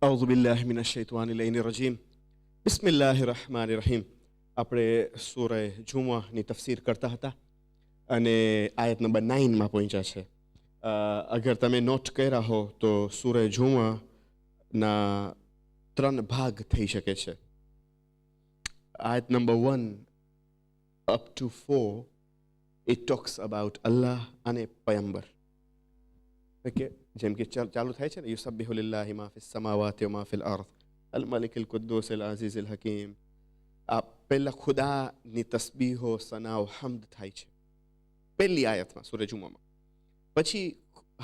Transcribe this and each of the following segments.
أعوذ بالله من الشيطان اللعين الرجيم بسم الله الرحمن الرحيم. આપણે સૂરહ જુમાની તફસીર કરતા હતા અને આયત નંબર 9 માં પહોંચ્યા છે. અગર તમે નોટ કર્યા હો તો સૂરહ જુમાના 3 ભાગ થઈ શકે છે. આયત number 1 up to 4 it talks about Allah અને પયંબર. ઓકે, જેમ કે ચાલુ થાય છે ને યુસબ્બિહુ લિલ્લાહિ મા ફિસ સમાવાતિ વ મા ફિલ અર્ધ અલ મલિક અલ કુદ્દુસ અલ અઝીઝ અલ હકીમ. આ પહેલા ખુદાની તસ્બીહો સનાઓ હમ્દ થાય છે પહેલી આયતમાં સૂરહ જુમામાં. પછી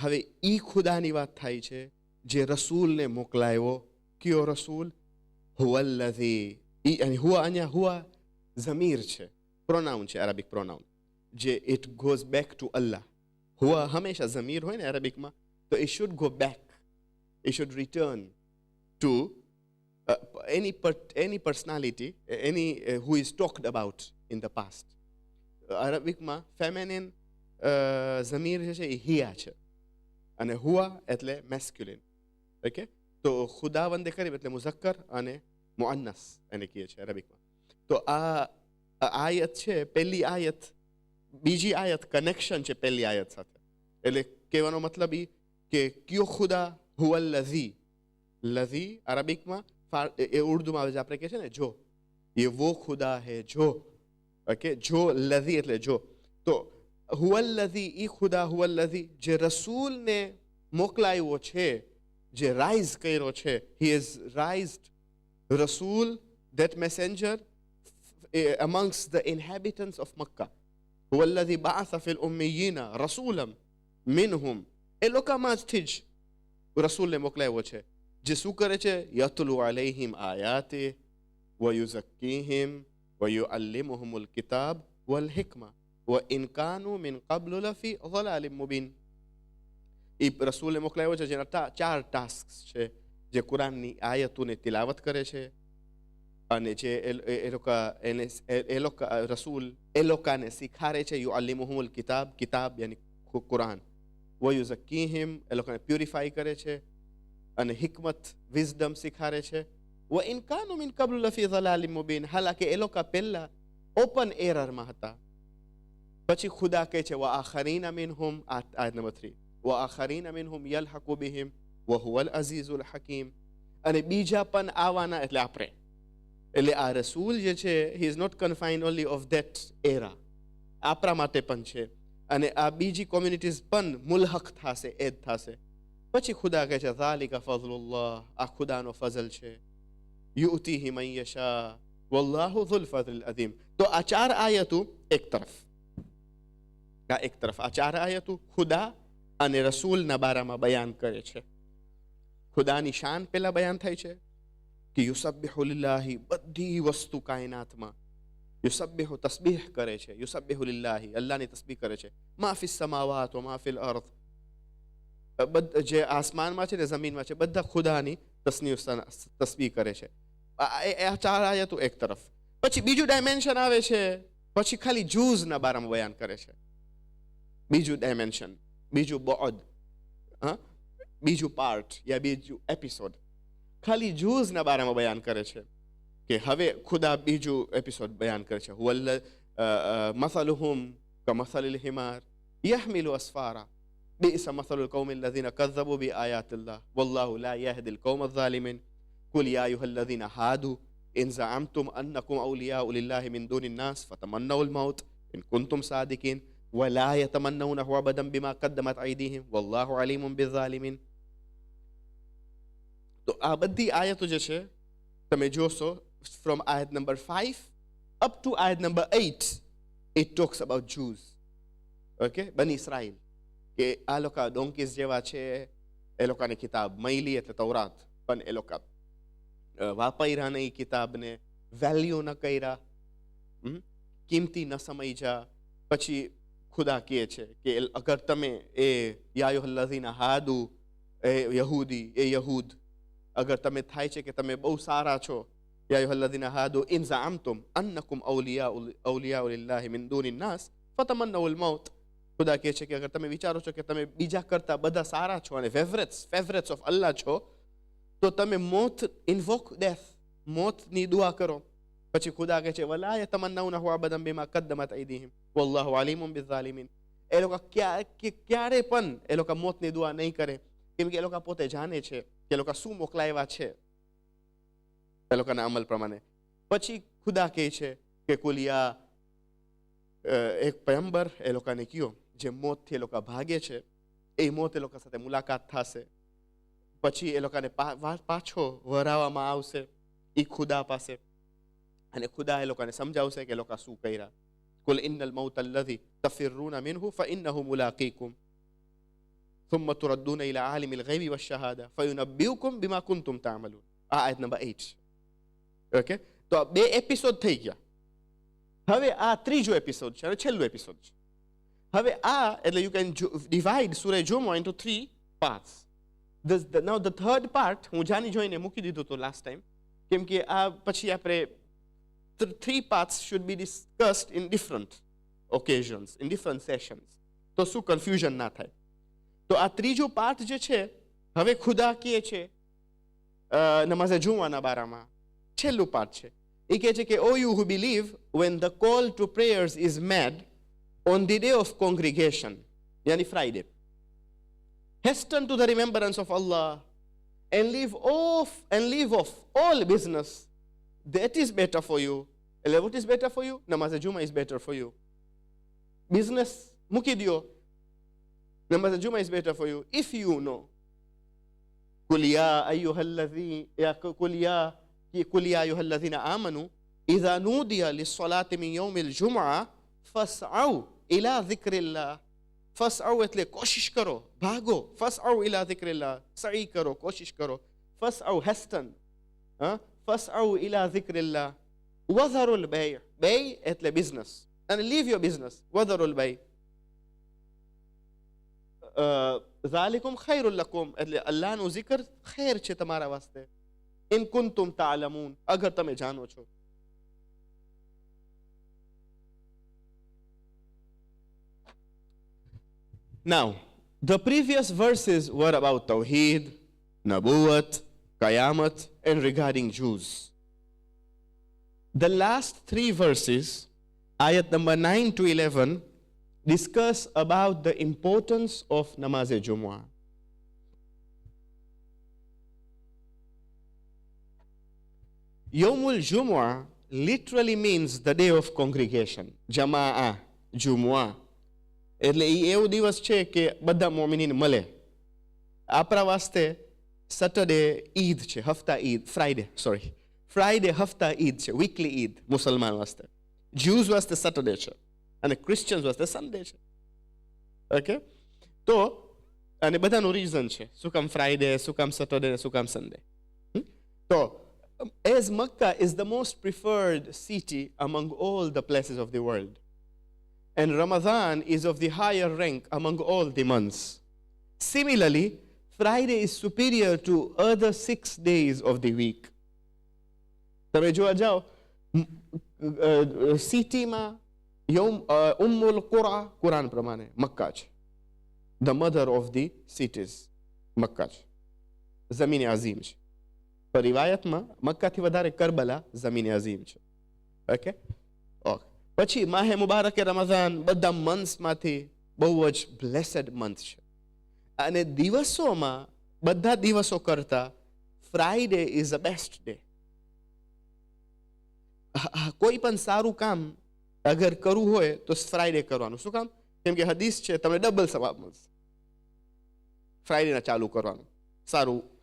હવે ઈ ખુદાની વાત થાય છે જે રસૂલને મોકલાયો. કયો રસૂલ? હુવલ્લઝી. ઈ અને હુવા અહીંયા હુવા ઝમીર છે, પ્રોનાઉન છે, અરેબિક પ્રોનાઉન જે ઇટ ગોઝ બેક ટુ અલ્લાહ. હુઆ હંમેશા ઝમીર હોય ને અરેબિકમાં તો it should go back, it should return to any personality, who is talked about in the past. અરેબિકમાં ફેમિનિન Zameer છે એ હિયા છે અને હુઆ એટલે મેસ્ક્યુલિન. ઓકે, તો ખુદાવંદે કરીબ એટલે મુઝક્કર અને મુઅન્નસ એને કહે છે અરેબિકમાં. તો આ આયત છે પહેલી આયત, બીજી આયત કનેક્શન છે પહેલી આયત સાથે. એટલે કહેવાનો મતલબ એ કે કયો ખુદા? હુવલ લઝી. લઝી અરબિકમાં એ ઉર્દુમાં આવે છે આપણે કહે છે ને જો, એ વો ખુદા હે જો. ઓકે, જો લઝી એટલે જો. તો હુવલ લઝી, ઈ ખુદા હુવલ લઝી જે રસૂલને મોકલાયો છે, જે રાઇઝ કર્યો છે. હી ઇઝ રાઇઝડ રસૂલ, that messenger amongst the inhabitants of Makkah. هو الذي بعث في الأميين رسولا منهم. એ લોકોમાંથી જ રસૂલને મોકલાયો છે જે શું કરે છે? યતલુ અલૈહિમ આયાતે વ યુઝક્કીહિમ વ યુઅલ્લિમુહુમુલ કિતાબ વલ હિકમા વ ઇન કાનુ મિન કબ્લુ લફી ઝલાલિમ મુબીન. એ રસૂલને મોકલાયો છે જેના 4 ટાસ્ક છે. જે કુરાનની આયતોને તિલાવત કરે છે અને જે એ લોકો રસૂલ એ લોકોને શીખારે છે. યુઅલ્લિમુહુમુલ કિતાબ, કિતાબ યાની કુરાન. વયુઝક્કીહિમ, એ લોકોને પ્યુરિફાઈ કરે છે અને હિકમત વિઝડમ શીખારે છે. વ ઇન કાનુ મિન કબ્લુ લફી ઝલાલિમ મુબીન, હાલાકે એ લોકો પહેલા ઓપન એરરમાં હતા. પછી ખુદા કહે છે વ આખરીન મિનહુમ, આયત નંબર 3, વ આખરીન મિનહુમ યલહકુ બિહિમ વ હુવલ અઝીઝુલ હકીમ. અને બીજા પણ આવવાના એટલે આપણે. એટલે આ રસૂલ જે છે he is not confined only of that era, આપણા માટે પણ છે અને આ બીજી કોમ્યુનિટીઝ પણ મુલહક થશે, એદ થશે. પછી ખુદા કહે છે ઝાલિકા ફઝલુલ્લાહ, આ ખુદાનો ફઝલ છે. યુઅતીહી મન યશા વલ્લાહુ ઝુલ ફઝલિલ અઝીમ. તો આ 4 આયતો એક તરફ, આ 4 આયતો ખુદા અને રસૂલના બારામાં બયાન કરે છે. ખુદાની શાન પહેલા બયાન થાય છે કે યુસબ્બિહુ લિલ્લાહી, બધી વસ્તુ કાયનાતમાં યુસબ્બિહુ તસ્બીહ કરે છે. યુસબ્બિહુ લિલ્લાહી, અલ્લાહની તસ્બીહ કરે છે. મા ફિસ સમાવાત વ મા ફિલ અર્ધ, જે આસમાનમાં છે ને જમીનમાં છે બધા ખુદાની તસ્બીહ કરે છે. આ 4 આયતો એક તરફ. પછી બીજું ડાયમેન્શન આવે છે, પછી ખાલી જૂઝના બારામાં બયાન કરે છે. બીજું ડાયમેન્શન, બીજું બૌદ, બીજું પાર્ટ યા બીજું એપિસોડ ખાલી જૂઝના બારામાં બયાન કરે છે કે હવે ખુદા બીજું એપિસોડ બયાન કરે છે. હુવલ મસલુહુમ કમસલિલ હિમાર યહમિલુ અસ્ફારા બિઅસ મસલુલ કૌમિલ લઝીના કઝ્ઝબુ બિઆયાતિલ્લાહ વલ્લાહુ લા યહદિલ કૌમઝ ઝાલિમીન. કુલ યા અય્યુહલ લઝીના હાદુ ઇન ઝઅમતુમ અન્નકુમ અવલિયાઉ લિલ્લાહિ મિન દૂનિન નાસ ફતમન્નઉલ મૌત ઇન કુન્તુમ સાદિકીન વલા યતમન્નઉનહુ અબદન બિમા કદ્દમત અયદીહિમ વલ્લાહુ અલીમુમ બિઝાલિમીન. તો આ બધી આયતો જે છે તમે જોશો from ayat number 5 up to ayat number 8 it talks about Jews. Okay, બની ઇસ્રાઇલ કે આ લોકો ડોંકીઝ જેવા છે, એ લોકોની કિતાબ મૈલી એટલે તૌરાત, પણ એ લોકો વાપર્યા નહીં કિતાબને, વેલ્યુ ન કર્યા, કિંમતી ન સમજ્યા. પછી ખુદા કહે છે કે અગર તમે એ યા અય્યુહલ લઝીના હાદુ, એ યહૂદી, એ યહૂદ, અગર તમે થાય છે કે તમે બહુ સારા છો, યા અય્યુહલ લઝીના હાદુ ઇન ઝઅમતુમ અન્નકુમ અવલિયાઉ લિલ્લાહિ મિન દૂનિન નાસ ફતમન્નઉલ મૌત. ખુદા કહે છે કે અગર તમે વિચારો છો કે તમે બીજા કરતા બધા સારા છો અને ફેવરેટ્સ ઓફ અલ્લાહ છો, તો તમે મોત ઇન્વોક ડેથ, મોતની દુઆ કરો. પછી ખુદા કહે છે વલા યતમન્નાઉનહુ અબદન બીમા કદ્દમત અયદીહિમ વલ્લાહુ અલીમુમ બિઝાલિમીન. એ લોકો ક્યારે પણ એ લોકો મોતની દુઆ નહીં કરે, કેમ કે એ લોકો પોતે જાણે છે કે એ લોકો શું મોકલાવ્યા છે એ લોકોના અમલ પ્રમાણે. પછી ખુદા કહે છે કે કુલિયા, એક પયંબર એ લોકોને કયો જે મોતથી એ લોકો ભાગે છે, એ મોત એ લોકો સાથે મુલાકાત થશે, પછી એ લોકોને પાછો વરાવવામાં આવશે એ ખુદા પાસે, અને ખુદા એ લોકોને સમજાવશે કે એ લોકો શું કર્યા. કુલ ઇન્નલ મૌત અલ્લઝી તફિરૂના મિન્હુ ફઇન્નહુ મુલાકીકુમ ثم تردون إلى عالم الغيب والشهادة فينبئكم بما كنتم تعملون. આ આયત નંબર 8. ઓકે, તો આ 2 એપિસોડ થઈ ગયા. હવે આ ત્રીજો એપિસોડ છે અને છેલ્લો એપિસોડ છે. હવે આ એટલે યુ કેન ડિવાઇડ સૂરા જુમઆ into 3 parts. Now the third part હું જાણી જોઈને મૂકી દીધું હતું લાસ્ટ ટાઈમ, કેમ કે આ પછી આપણે 3 parts should be discussed in different occasions, in different sessions, તો શું કન્ફ્યુઝન ના થાય. તો આ ત્રીજો પાર્ટ જે છે, હવે ખુદા કહે છે નમાઝે જુમાના બારામાં, છેલ્લું પાર્ટ છે. એ કહે છે કે O you who believe, when the call to prayers is made on the day of congregation, yani Friday, hasten to the remembrance of Allah and leave off all business. That is better for you. What is better for you? Namaz Juma is better for you. Business muki diyo. Namaz Juma is better for you. If you know. قل يا أيها الذين آمنوا إذا نودي للصلاة من يوم الجمعة فاسعوا إلى ذكر الله. فاسعوا એટલે કોશિશ કરો, ભાગો. فاسعوا إلى ذكر الله. સعی કરો, કોશિશ કરો. فاسعوا hasten. فاسعوا إلى ذكر الله وذروا البيع. بيع એટલે business, and leave your business. وذروا البيع ذلكم خير لكم એટલે અલ્લાહનું zikr ખૈર છે તમારા વાસ્તે. إن كنتم تعلمون અગર તમે જાણો છો. Now, the previous verses were about Tawheed, Nabuwat, Qayamat, and regarding Jews. The last 3 verses, ayat number 9 to 11, discuss about the importance of Namaz Jumu'ah. Yawmul Jumu'ah literally means the day of congregation. Jama'ah, Jumu'ah. એટલે એ એવું દિવસ છે કે બધા મોમિનીને મળે. આપણા વાસ્તે Saturday Eid છે, હફતા Eid, Friday હફતા ઈદ છે, વીકલી ઈદ મુસલમાન વાસ્તે. જ્યુઝ વાસ્તે સેટરડે છે અને ક્રિશ્ચિયન્સ વાસ્તે સન્ડે છે. ઓકે, તો અને બધાનું રીઝન છે શું કામ ફ્રાઈડે, શું કામ સેટરડે, શું કામ સન્ડે. તો as Makkah is the most preferred city among all the places of the world, and Ramadan is of the higher rank among all the months. Similarly, Friday is superior to other 6 days of the week. તમે જોવા જાઓ સિટીમાં ઉમ્મુલ કુરા કુરાન પ્રમાણે Mecca છે. The mother of the cities, Mecca છે, જમીન અઝીમ છે. પર રિવાયતમાં મક્કાથી વધારે કરબલા જમીન અઝીમ છે. ઓકે, પછી માહે મુબારકે રમઝાન બધા મંથ્સમાંથી બહુ જ બ્લેસડ મંથ છે. અને દિવસોમાં બધા દિવસો કરતા Friday is the best day. કોઈ પણ સારું કામ અગર કરવું હોય તો ફ્રાઈડે કરવાનું. શું કામ? કેમ કે હદીસ છે તમને ડબલ સવાબ મળશે. ફ્રાઈડેના ચાલુ કરવાનું,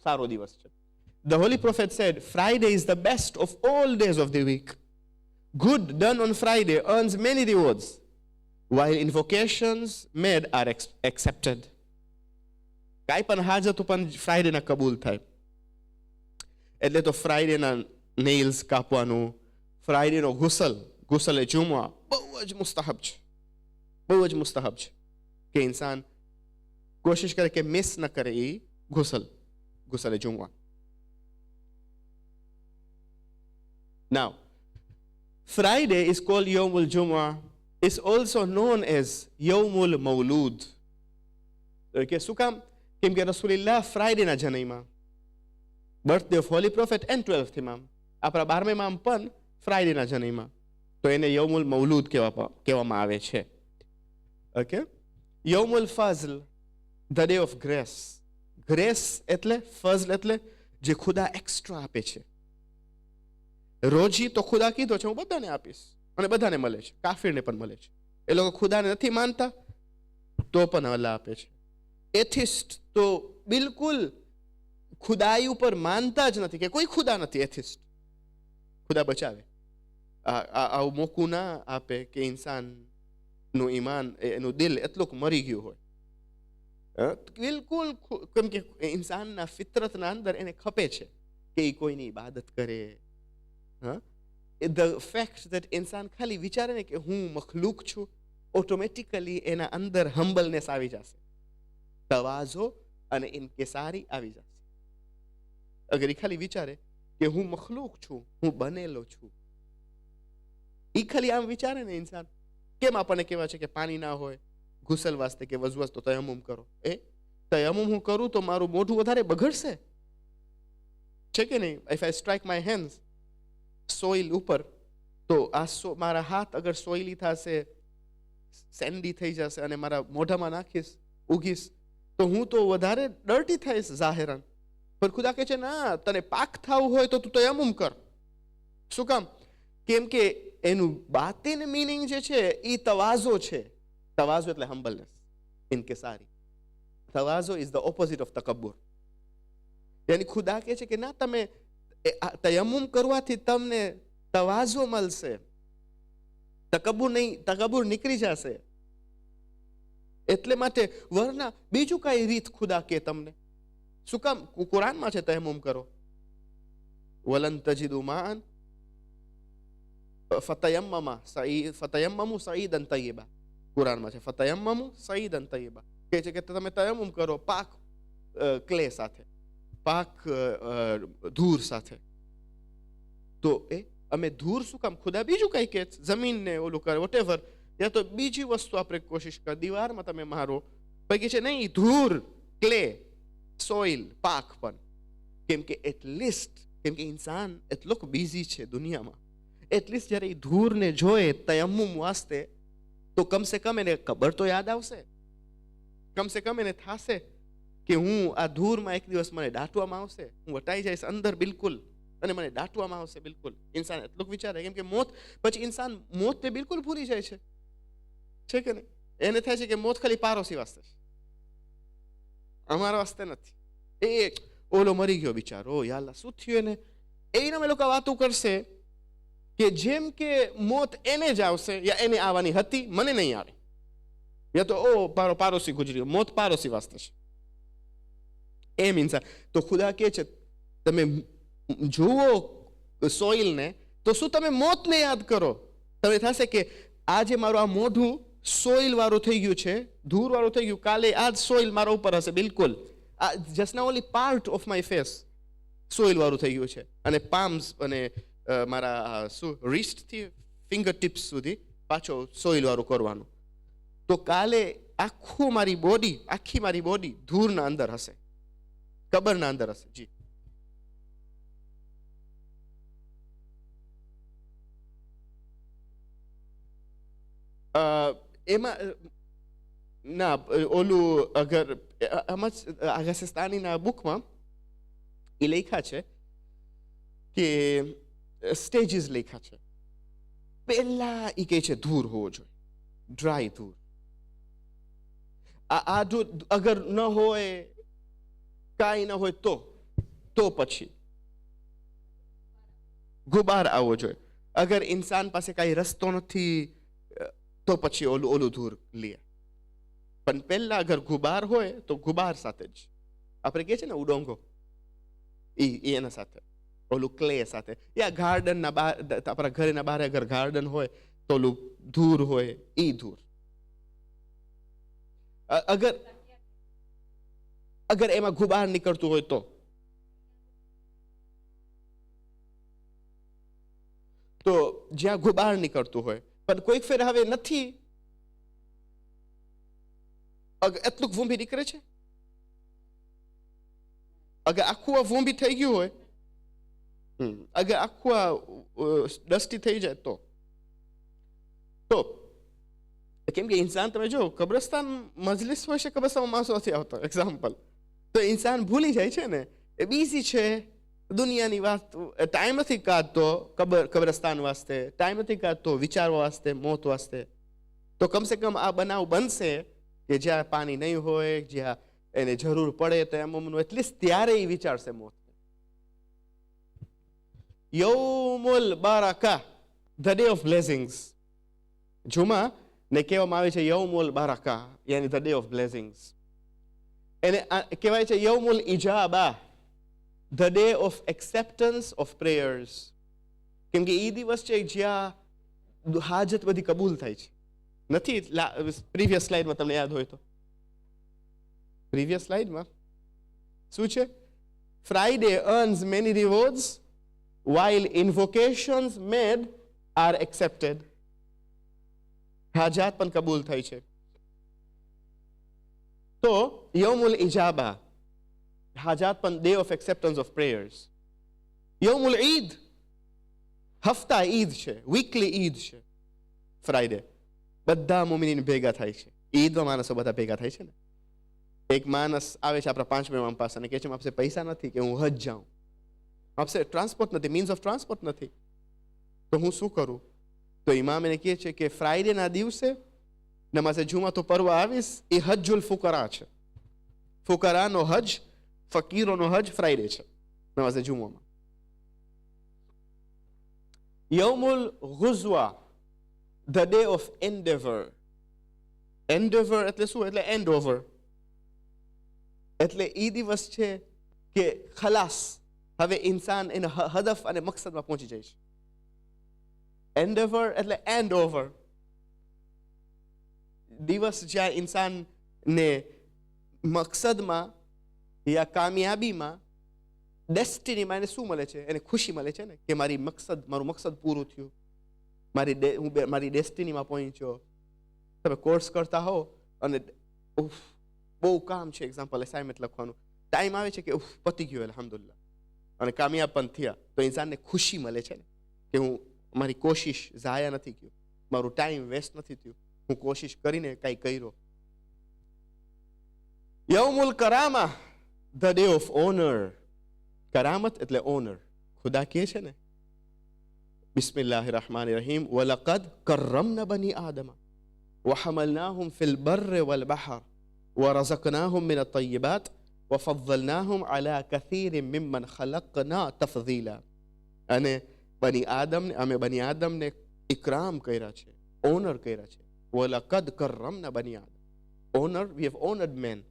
સારો દિવસ છે. The Holy Prophet said, Friday is the best of all days of the week. Good done on Friday earns many rewards, while invocations made are accepted. કાંઈ પણ હાજત પણ ફ્રાઈડેના કબૂલ થાય. એટલે તો ફ્રાઈડેના નેઇલ્સ કાપવાનું, ફ્રાઈડેનો ગુસલ એ જુમા બહુ જ મુસ્તહબ છે કે ઇન્સાન કોશિશ કરે કે મિસ ન કરે એ ગુસલ એ Juma. Now, Friday is called Yawmul Jumu'ah. It's also known as Yawmul Mawlud. Okay, શું કામ? કેમ કે રસૂલુલ્લાહ ફ્રાઈડેના જન્મમાં, birthday of Holi prophet and 12th ઇમામ. આપણા 12મે ઇમામ પણ ફ્રાઈડેના જન્મમાં, તો એને યૌમુલ મૌલૂદ કહેવામાં આવે છે. ઓકે, યૌમુલ ફઝલ, the day of grace. Grace એટલે, ફઝલ એટલે જે ખુદા એક્સ્ટ્રા આપે છે. રોજી તો ખુદા કીધો છે હું બધાને આપીશ, અને બધાને મળે છે, કાફીરને પણ મળે છે. એ લોકો ખુદાને નથી માનતા તો પણ અલ્લાહ આપે છે. એથિસ્ટ તો બિલકુલ ખુદાઈ ઉપર માનતા જ નથી, કે કોઈ ખુદા નથી, એથિસ્ટ. ખુદા બચાવે. આવું મોકું ના આપે કે ઇન્સાનનું ઈમાન, એનું દિલ એટલું મરી ગયું હોય. બિલકુલ, કેમ કે ઇન્સાનના ફિતરતના અંદર એને ખપે છે કે એ કોઈની ઇબાદત કરે. ધ ફેક્ટ દેટ ઇન્સાન ખાલી વિચારે ને કે હું મખલૂક છું, ઓટોમેટિકલી એના અંદર હમ્બલનેસ આવી જશે, તવાઝો અને ઇન્કેસારી આવી જશે. અગર એ ખાલી વિચારે કે હું મખલૂક છું, હું બનેલો છું, એ ખાલી આમ વિચારે ને ઇન્સાન. કેમ આપણને કહેવાય છે કે પાણી ના હોય ગુસલ વાસ્તે કે વઝુ વાસ્તે તયમ્મુમ કરો. તયમ્મુમ હું કરું તો મારું મોઢું વધારે બગડશે, છે કે નહીં? If I strike my hands soil ઉપર, તો આ મારા હાથ અગર સોઇલી થશે, સેન્ડી થઈ જશે, અને મારા મોઢામાં નાખીશ, ઉગીશ, તો હું તો વધારે ડર્ટી થઈશ ઝાહેરન. પણ ખુદા કહે છે ના, તને પાક થવું હોય તો તું તયમ્મુમ કર. શું કામ? કેમ કે એનું બાતિન મીનિંગ જે છે એ તવાઝો છે. તવાઝો એટલે હમ્બલનેસ, ઇન્કેસારી. તવાઝો ઇઝ ધ ઓપોઝિટ ઓફ તકબ્બુર. યાની ખુદા કહે છે કે ના, તમે તયમ્મુમ કરવાથી તમને તવાઝો મળશે, તકબ્બુર નહીં, તકબ્બુર નીકળી જશે. એટલે માટે વરના બીજું કઈ રીત ખુદા કે તમને. શું કામ? કુરાનમાં છે તયમ્મુમ કરો. વલન તજીદુ માન ફતયમ્મમુ સઈદન તય્યબા. કુરાનમાં છે ફતયમ્મમુ સઈદન તય્યબા. કહે છે કે તમે તયમ્મુમ કરો પાક ક્લે સાથે, પાક ધૂર સાથે. તો અમે ધૂર શું કામ? ખુદા બીજું કઈ કે જમીનને ઓલું કરે, વોટેવર, યા તો બીજી વસ્તુ આપણે કોશિશ કર, દીવારમાં તમે મારો. પછી છે નહીં, ધૂર, ક્લે, સોઇલ, પાક પણ. કેમ કે એટલીસ્ટ, કેમ કે ઇન્સાન એટલો બિઝી છે દુનિયામાં, એટલીસ્ટ જ્યારે એ ધૂરને જોએ તયમ્મુમ વાસ્તે, તો કમસે કમ એને ખબર તો યાદ આવશે, કમસે કમ એને થશે કે હું આ ધૂરમાં એક દિવસ મને દાટવામાં આવશે, હું વટાઈ જઈશ અંદર બિલકુલ, અને મને દાટવામાં આવશે બિલકુલ. ઇન્સાન એટલું વિચારે, કેમ કે મોત પછી ઇન્સાન મોતને બિલકુલ ભૂલી જાય છે કે નહીં? એને થાય છે કે મોત ખાલી પાડોશી વાસ્તે છે, અમારા વાસ્તે નથી. એ ઓલો મરી ગયો બિચારો, યાલ્લા શું થયું એને? એના અમે લોકો વાતો કરશે કે જેમ કે મોત એને જ આવશે, યા એને આવવાની હતી, મને નહીં આવે. યા તો પાડોશી ગુજરી, મોત પાડોશી વાસ્તે છે, એમ ઇન્સાન. તો ખુદા કહે છે તમે જુઓ સોઇલને, તો શું તમે મોતને યાદ કરો? તમે થશે કે આજે મારું આ મોઢું સોઇલ વાળું થઈ ગયું છે, ધૂળ વાળું થઈ ગયું, કાલે આ જ સોઇલ મારા ઉપર હશે બિલકુલ. Just now only part of my face soil વાળું થઈ ગયું છે, અને પામ્સ અને મારા શું રિસ્ટથી ફિંગર ટિપ્સ સુધી પાછો સોઇલ વાળું કરવાનું. તો કાલે આખી મારી બોડી ધૂળના અંદર હશે, કબરના અંદર હશે. જી, એમાં ના ઓલું અગર આમ જ આગસિસ્તાનીના બુકમાં એ લખ્યા છે કે સ્ટેજીસ લખ્યા છે. પહેલા એ કહે છે ધૂર હોવો જોઈએ, ડ્રાય ધૂર. આ અગર ન હોય, કાંઈ ન હોય તો પછી ગુબાર આવવો જોઈએ. અગર ઇન્સાન પાસે કાંઈ રસ્તો નથી તો પછી ઓલું ધૂર લે. પણ પહેલા અગર ગુબાર હોય તો ગુબાર સાથે જ આપણે કહે છે ને ઉડોંગો, એના સાથે, ઓલું ક્લે સાથે, યા ગાર્ડનના બહાર, આપણા ઘરના બહાર અગર ગાર્ડન હોય તો ઓલું ધૂર હોય, એ ધૂર. અગર એમાં ગુબાર નીકળતું હોય તો જ્યાં ગુબાર નીકળતું હોય, પણ કોઈક ફેર હવે નથી, એટલું ભૂમિ નીકળે છે, અગર આખું આ વોંબી થઈ ગયું હોય, અગર આખું આ ડસ્ટી થઈ જાય તો કેમ કે ઇન્સાન તમે જો કબ્રસ્તાન મજલિસ હોય છે, કબ્રસ્તાનમાં માણસો નથી આવતા એક્ઝામ્પલ, તો ઇન્સાન ભૂલી જાય છે ને, એ બીઝી છે દુનિયાની વાત, ટાઈમ નથી કાઢતો કબ્રસ્તાન વાસ્તે, ટાઈમ નથી કાઢતો વિચારવા વાસ્તે, મોત વાસ્તે. તો કમસે કમ આ બનાવ બનશે કે જ્યાં પાણી નહીં હોય, જ્યાં એને જરૂર પડે તો એમ એટલીસ્ટ ત્યારે એ વિચારશે મોત. યૌમુલ બારકા, ધ ડે ઓફ બ્લેસિંગ્સ. જુમા ને કહેવામાં આવે છે યૌમુલ બારકા, યાની ધ ડે ઓફ બ્લેસિંગ્સ. એને કહેવાય છે યૌમુલ ઇજાબા, the day of acceptance of prayers. કેમ કે એ દિવસ છે જ્યાં હાજત બધી કબૂલ થાય છે. નથી પ્રીવિયસ સ્લાઇડમાં તમને યાદ હોય તો, પ્રીવિયસ સ્લાઇડમાં શું છે? Friday earns many rewards while invocations made are accepted. હાજાત પણ કબૂલ થાય છે. તો યૌમુલ ઇજાબા, હાજાત પણ day of acceptance of prayers. યૌમુલ ઈદ, હફતા ઈદ છે, વીકલી ઈદ છે ફ્રાઇડે. બધા મુમિનીન ભેગા થાય છે. ઈદમાં માણસો બધા ભેગા થાય છે ને. એક માણસ આવે છે આપણા 5 ઇમામ પાસે અને કહે છે આપશે પૈસા નથી કે હું હજ જાઉં, આપશે ટ્રાન્સપોર્ટ નથી, મીન્સ ઓફ ટ્રાન્સપોર્ટ નથી, તો હું શું કરું? તો ઇમામ એને કહે છે કે ફ્રાઇડેના દિવસે નમાઝે જુમા તો પરવા આવીશ, એ હજ્જુલ ફુકરા છે. ફુકરાનો હજ, ફકીરોનો હજ ફ્રાઇડે છે નમાઝે જુમામાં. યૌમુલ ગુઝવા, the day of endeavour. Endeavour એટલે શું? એટલે એન્ડ ઓવર. એટલે એ દિવસ છે કે ખલાસ, હવે ઇન્સાન એના હદફ અને મકસદમાં પહોંચી જાય છે. એન્ડેવર એટલે એન્ડ ઓવર. દિવસ જ્યાં ઇન્સાનને મકસદમાં યા કામયાબીમાં, ડેસ્ટિનીમાં એને શું મળે છે? એને ખુશી મળે છે ને, કે મારું મકસદ પૂરું થયું, હું મારી ડેસ્ટિનીમાં પહોંચ્યો. તમે કોર્સ કરતા હો અને બહુ કામ છે, એક્ઝામ્પલ અસાઇનમેન્ટ લખવાનું, ટાઈમ આવે છે કે પતી ગયો અલ્હમ્દુલિલ્લાહ અને કામયાબ પણ થયા, તો ઇન્સાનને ખુશી મળે છે ને કે હું મારી કોશિશ ઝાયા નથી ગયું, મારું ટાઈમ વેસ્ટ નથી થયું, હું કોશિશ કરીને કંઈ કર્યો. યૌમુલ કરામા, ધ ડે ઓફ ઓનર. કરામત એટલે ઓનર. ખુદા કહે છે ને બિસ્મિલ્લાહિર રહમાનિર રહીમ, વલકદ કરમના બની આદમ વહમલનાહુમ ફિલ બર્ર વલ બહર ورزقناهم من الطيبات وفضلناهم على كثير ممن خلقنا تفضيلا. અને અમે બની આદમને ઇકરામ કર્યા છે, ઓનર કર્યા છે. વલકદ કરમના બની આદમ, honour, we have honored men.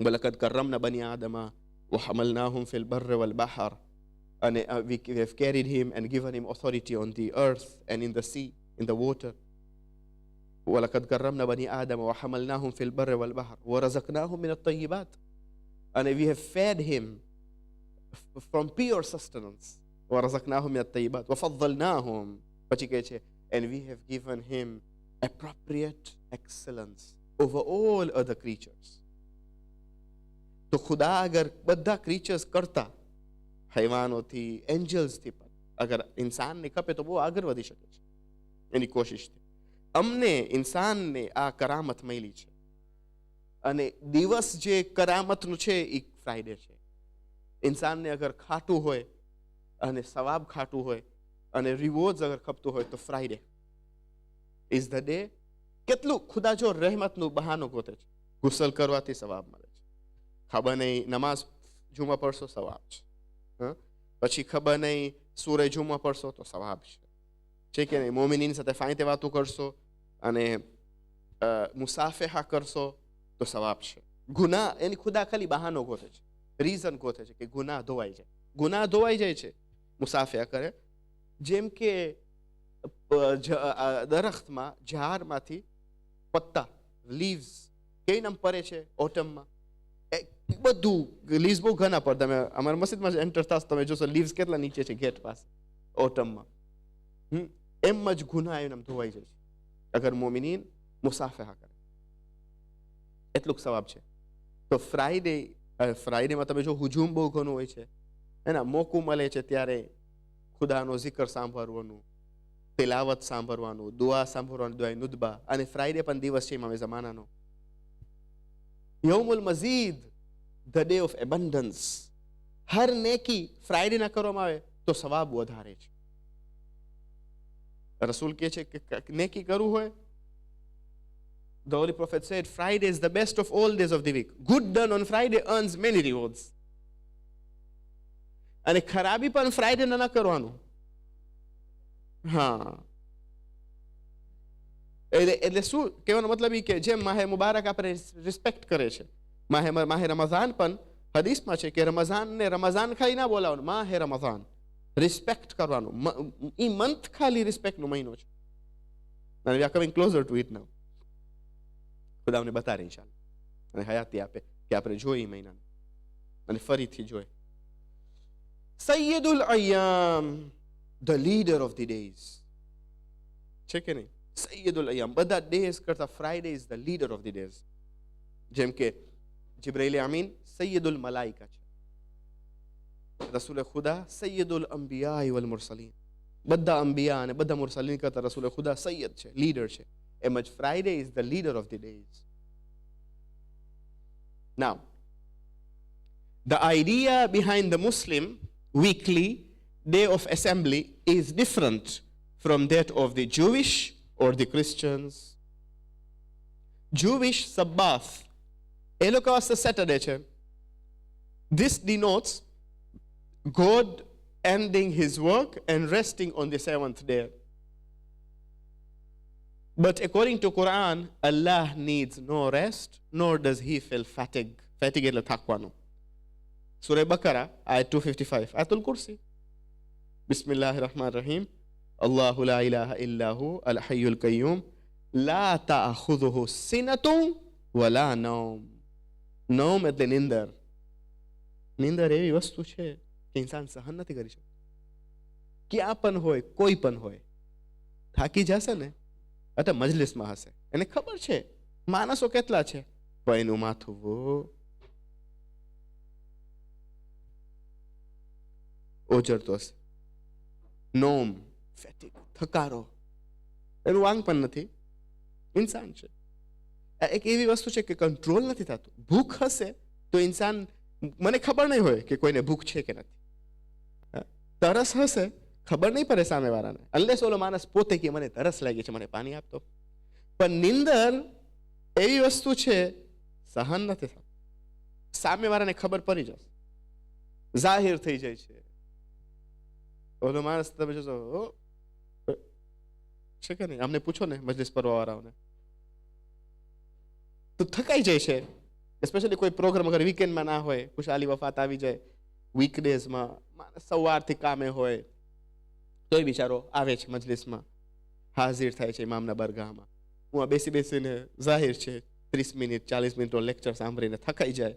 વલકદ કરમના બની આદમ વહમલનાહુમ ફિલ બર્ર વલ બહર, અને we have carried him and given him authority on the earth and in the sea, in the water. ولقد كرمنا بني آدم وحملناهم في البر والبحر ورزقناهم من الطيبات. And we have fed him from pure sustenance. ورزقناهم من الطيبات وفضلناهم. પછી કહે છે and we have given him appropriate excellence over all other creatures. તો ખુદા અગર બધા ક્રીચર્સ કરતા, હૈવાનોથી, એન્જલ્સથી પણ અગર ઇન્સાનને કપે તો બહુ આગળ વધી શકે છે એની કોશિશથી. અમને ઇન્સાનને આ કરામત મળી છે, અને દિવસ જે કરામતનું છે એ ફ્રાઇડે છે. ઇન્સાનને અગર ખાટું હોય અને સવાબ ખાટું હોય અને રિવોર્ડ્સ અગર ખપતું હોય તો ફ્રાઇડે ઇઝ ધ ડે. કેટલું ખુદા જો રહેમતનું બહાનું ગોતે છે. ગુસલ કરવાથી સવાબ મળે છે, ખબર નહીં નમાઝ જુમા પડશો સવાબ છે, પછી ખબર નહીં સૂરે જુમા પડશો તો સવાબ છે કે નહીં, મોમિનીન સાથે ફાયતે વાતો કરશો અને મુસાફેહા કરશો તો સવાબ છે. ગુનાહ એની ખુદા ખાલી બહાનો ગોતે છે, રીઝન ગોતે છે કે ગુનાહ ધોવાઈ જાય. ગુનાહ ધોવાઈ જાય છે મુસાફેહા કરે. જેમ કે દરખ્તમાં, ઝાડમાંથી પત્તા, લીવ્સ કઈ નામ પડે છે ઓટમમાં, બધું લીવ્સ બહુ ઘણા પડે. તમે અમારા મસ્જિદમાં એન્ટર થશો તમે જોશો લીવ્સ કેટલા નીચે છે ગેટ પાસે ઓટમમાં. એમ જ ગુનાહ એમ ધોવાઈ જાય છે અગર મોમિનીન મુસાફેહા કરે. એટલું સવાબ છે. તો ફ્રાઇડે ફ્રાઈડેમાં તમે જો હુજુમ બહુ ઘણું હોય છે, એના મોકું મળે છે ત્યારે ખુદાનો zikr સાંભળવાનું, તિલાવત સાંભળવાનું, દુઆ સાંભળવાનું, દુઆ નુદબા. અને ફ્રાઈડે પણ દિવસ છે ઇમામે ઝમાનાનો. યૌમુલ મઝીદ, ધ ડે ઓફ એબન્ડન્સ. હર નેકી ફ્રાઈડે ના કરવામાં આવે તો સવાબ વધારે છે. રસૂલ કહે છે કે નેકી કરવું હોય, the Holy Prophet said, Friday is the best of all days of the week. Good done on Friday earns many rewards. અને ખરાબી પણ ફ્રાઈડે ના કરવાનું. હા, એટલે શું કહેવાનો મતલબ એ કે જેમ માહે મુબારક આપણે રિસ્પેક્ટ કરે છે, માહે રમઝાન પણ હદીસમાં છે કે રમઝાનને રમઝાન ખાલી ના બોલાવવાનું, માહે રમઝાન રિસ્પેક્ટ કરવાનું. એ મંથ ખાલી રિસ્પેક્ટનો મહિનો છે. અને we are coming closer to it now. ખુદા અમને બતાવે ઇન્શાઅલ્લાહ, અને હયાતી આપે કે આપણે જોઈએ મહિનાને અને ફરીથી જોઈએ. સૈયદુલ અય્યામ, the leader of the days છે કે નહીં? સૈયદુલ અય્યામ, બધા ડેઝ કરતા Friday is the leader of the days. જેમ કે જિબ્રાઈલ અમીન સૈયદુલ મલાઈકા છે, રસૂલ ખુદા સૈયદુલ અંબિયા વલ મુરસલીન. બધા અંબિયા અને બધા મુરસલીન કરતા રસૂલ ખુદા સૈયદ છે, લીડર છે. એમ જ Friday is the leader of the days. Now, the idea behind the Muslim weekly day of assembly is different from that of the Jewish or the Christians. Jewish Sabbath, એ લોકો વાસ્તે સેટરડે છે. This denotes God ending his work and resting on the seventh day. But according to Quran, Allah needs no rest, nor does he feel fatigue. Fatigue એટલે થાકવાનું. Surah Baqarah, ayat 255. Ayatul Kursi. Bismillahir Rahmanir Rahim. Allahu la ilaha illahu al-hayyul qayyum. La ta'khudhuhu sinatun wa la nawm. Nawm એટલે નિંદર. નિંદર એવી વસ્તુ છે કે ઇન્સાન સહન નથી કરી શકતો. ક્યાં પણ હોય, કોઈ પણ હોય, થાકી જશે ને અથવા મજલિસમાં હશે, એને ખબર છે માણસો કેટલા છે, પણ એનું માથું ઓજરતો હશે. નોમ, ફેટિગ, થકારો, એનું વાંગ પણ નથી, ઇન્સાન છે. એક એવી વસ્તુ છે કે કંટ્રોલ નથી થતું. ભૂખ હશે તો ઇન્સાન, મને ખબર નહીં હોય કે કોઈને ભૂખ છે કે નથી. તરસ હશે, ખબર નહીં પડે સામેવાળાને, અનલેસ ઓલો માણસ પોતે કે મને તરસ લાગી છે, મને પાણી આપતો. પણ નિંદર એવી વસ્તુ છે સહન નથી થતું. સામેવાળાને ખબર પડી જશે, જાહેર થઈ જાય છે. ઓલો માણસ તમે જોશો છે કે નહીં, અમને પૂછો ને મજલિસ પરવાવાળાઓને, તો થકાઈ જાય છે. સ્પેશિયલી કોઈ પ્રોગ્રામ અગર વીકેન્ડમાં ના હોય, ખુશાલી વફાત આવી જાય, વીકડેઝમાં માણસ સવારથી કામે હોય, તોય બિચારો આવે છે મજલિસમાં, હાજર થાય છે ઇમામના બરગાહમાં. હું આ બેસીને જાહેર છે 30 મિનિટ 40 મિનિટનો લેક્ચર સાંભળીને થકાઈ જાય.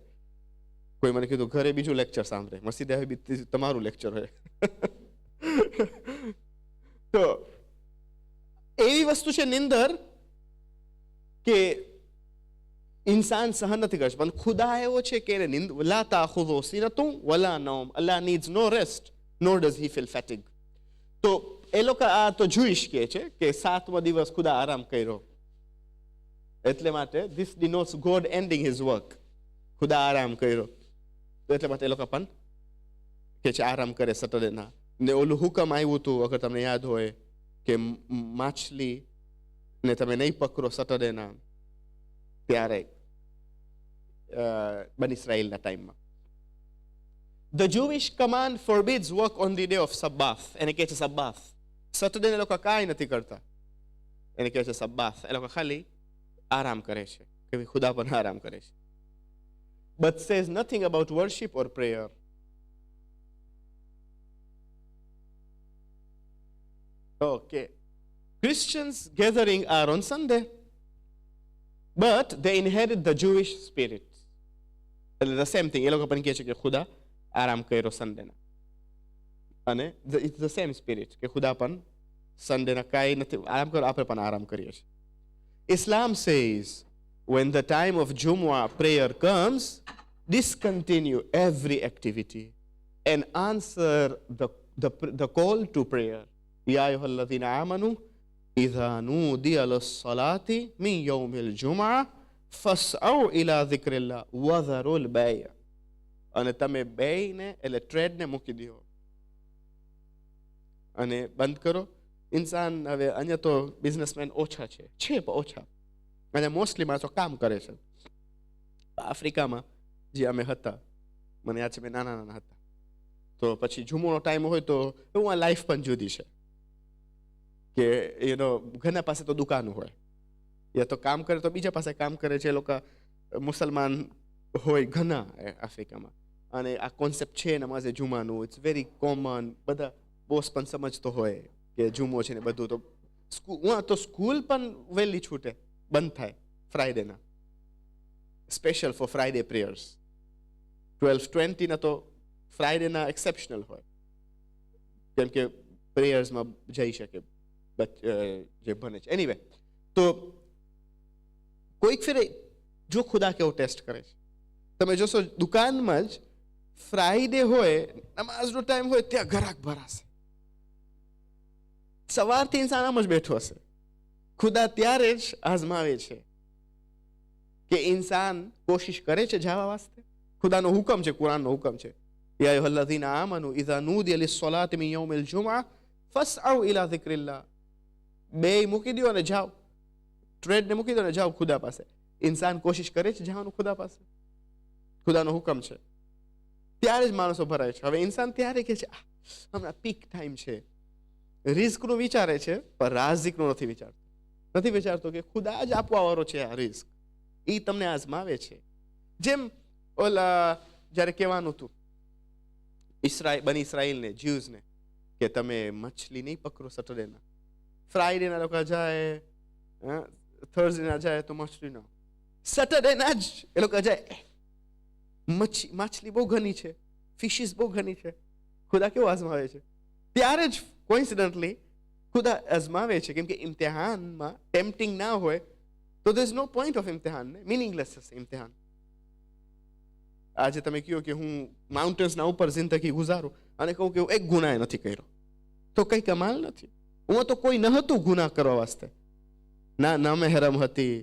કોઈ મને કીધું ઘરે બીજું લેક્ચર સાંભળે, મસ્જિદે આવી તમારું લેક્ચર હોય. તો એવી વસ્તુ છે નિંદર કે ઇન્સાન સહન નથી કરશે. પણ ખુદા એવો છે કે એને નિંદ, લા તાખુઝુ સિનતુન વલા નૌમ. Allah needs no rest, nor does he feel fatigue. તો એ લોકો આ તો જુઈશ કહે છે કે 7મો દિવસ ખુદા આરામ કર્યો, એટલે માટે this denotes God ending his work. ખુદા આરામ કર્યો, તો એટલે માટે એ લોકો પણ કે છે આરામ કરે સેટરડેના. ને ઓલું હુકમ આવ્યું હતું, અગર તમને યાદ હોય, કે માછલી ને તમે નહીં પકડો સેટરડેના, ત્યારે બની ઇસ્રાયેલના ટાઈમમાં. The Jewish command forbids work on the day of Sabbath. એને કહે છે સબ્બાથ. સેટરડે એ લોકો કાંઈ નથી કરતા, એને કહે છે સબ્બાથ. એ લોકો ખાલી આરામ કરે છે, કે ખુદા પણ આરામ કરે છે. But says nothing about worship or prayer. Okay. Christians gathering are on Sunday, but they inherit the Jewish spirit. The same thing. એ લોકો પણ કહે છે કે ખુદા આરામ કર્યો સન્ડેના, અને ઇટ્સ ધ સેમ સ્પિરિટ કે ખુદા પણ સન્ડેના કાંઈ નથી આરામ કરો, આપણે પણ આરામ કરીએ છીએ. Islam says when the time of Jumu'ah prayer comes, discontinue every activity and answer the call to prayer. يا أيها الذين آمنوا إذا نودي للصلاة من يوم الجمعة فاسعوا إلى ذكر الله وذروا البيع. અને તમે બેયને એટલે ટ્રેડને મૂકી દો અને બંધ કરો. ઇન્સાન હવે અહીંયા તો બિઝનેસમેન ઓછા છે પણ ઓછા, અને મોસ્ટલી માણસો કામ કરે છે. આફ્રિકામાં જે અમે હતા, મને યાદ છે મેં નાના નાના હતા, તો પછી જુમોનો ટાઈમ હોય તો એવું આ લાઈફ પણ જુદી છે કે ઘરના પાસે તો દુકાન હોય, યા તો કામ કરે તો બીજા પાસે કામ કરે છે. એ લોકો મુસલમાન હોય ઘણા આફ્રિકામાં, અને આ કોન્સેપ્ટ છે નમાઝે જુમાનું, ઇટ્સ વેરી કોમન. બધા બોસ પણ સમજતો હોય કે જુમો છે ને બધું. તો સ્કૂલ પણ વહેલી છૂટે, બંધ થાય ફ્રાઈડેના, સ્પેશિયલ ફોર ફ્રાઈડે પ્રેયર્સ. 12:20 ના તો ફ્રાઈડેના એક્સેપ્શનલ હોય, કેમ કે પ્રેયર્સમાં જઈ શકે જે ભણે છે. એનીવે, તો કોઈક ફેરે જો ખુદા કેવો ટેસ્ટ કરે છે, તમે જોશો દુકાનમાં જ ફ્રાઈડે હોય, નમાઝનો ટાઈમ હોય, ત્યાં ઘરાક ભરાશે. સવારથી ઇન્સાન આમ જ બેઠો હશે. ખુદા ત્યારે જ આઝમાવે છે કે ઇન્સાન કોશિશ કરે છે જવા વાસ્તે. ખુદાનો હુકમ છે, કુરાનનો હુકમ છે, યા અય્યુહલ્લઝીના આમનુ ઇઝા નૂદિયા લિસ્સલાતિ મિન યૌમિલ જુમઆ ફસઆઉ ઇલા ઝિક્રિલ્લાહ. બે મૂકી દો અને જાઓ, ટ્રેડને મૂકી દો અને જાઓ ખુદા પાસે. ઇન્સાન કોશિશ કરે છે જવાનું ખુદા પાસે, ખુદાનો હુકમ છે. ત્યારે જ માણસો ભરાય છે. હવે ઇન્સાન ત્યારે કે છે હમણાં પીક ટાઈમ છે, રિસ્કનું વિચારે છે, પણ રાઝિકનું નથી વિચારતો. નથી વિચારતો કે ખુદા જ આપવા વાળો છે આ રિસ્ક, એ તમને આઝમાવે છે. જેમ ઓલા જ્યારે કહેવાનું હતું બની ઇસરાઈલને, જ્યુઝને, કે તમે મછલી નહીં પકડો સેટરડેના, ફ્રાઈડેના લોકો જાય, થર્સડેના જાય તો મછલી ના, સેટરડેના જ એ લોકો જાય. માછલી બહુ ઘણી છે, ફિશિસ બહુ ઘણી છે. ખુદા કેવું આઝમાવે છે? ત્યારે જ કોઇન્સિડન્ટલી ખુદા આઝમાવે છે, કેમ કે ઇમ્તિહાનમાં ટેમ્પટિંગ ના હોય તો there is no point of ઇમ્તિહાન ને, મિનિંગલેસ હશે ઇમ્તિહાન. આજે તમે કહો કે હું માઉન્ટેન્સના ઉપર જિંદગી ગુજારું અને કહું કે હું એક ગુનાએ નથી કર્યો, તો કઈ કમાલ નથી. હું તો કોઈ ન હતું ગુના કરવા વાસ્તે, ના મહેરમ હતી,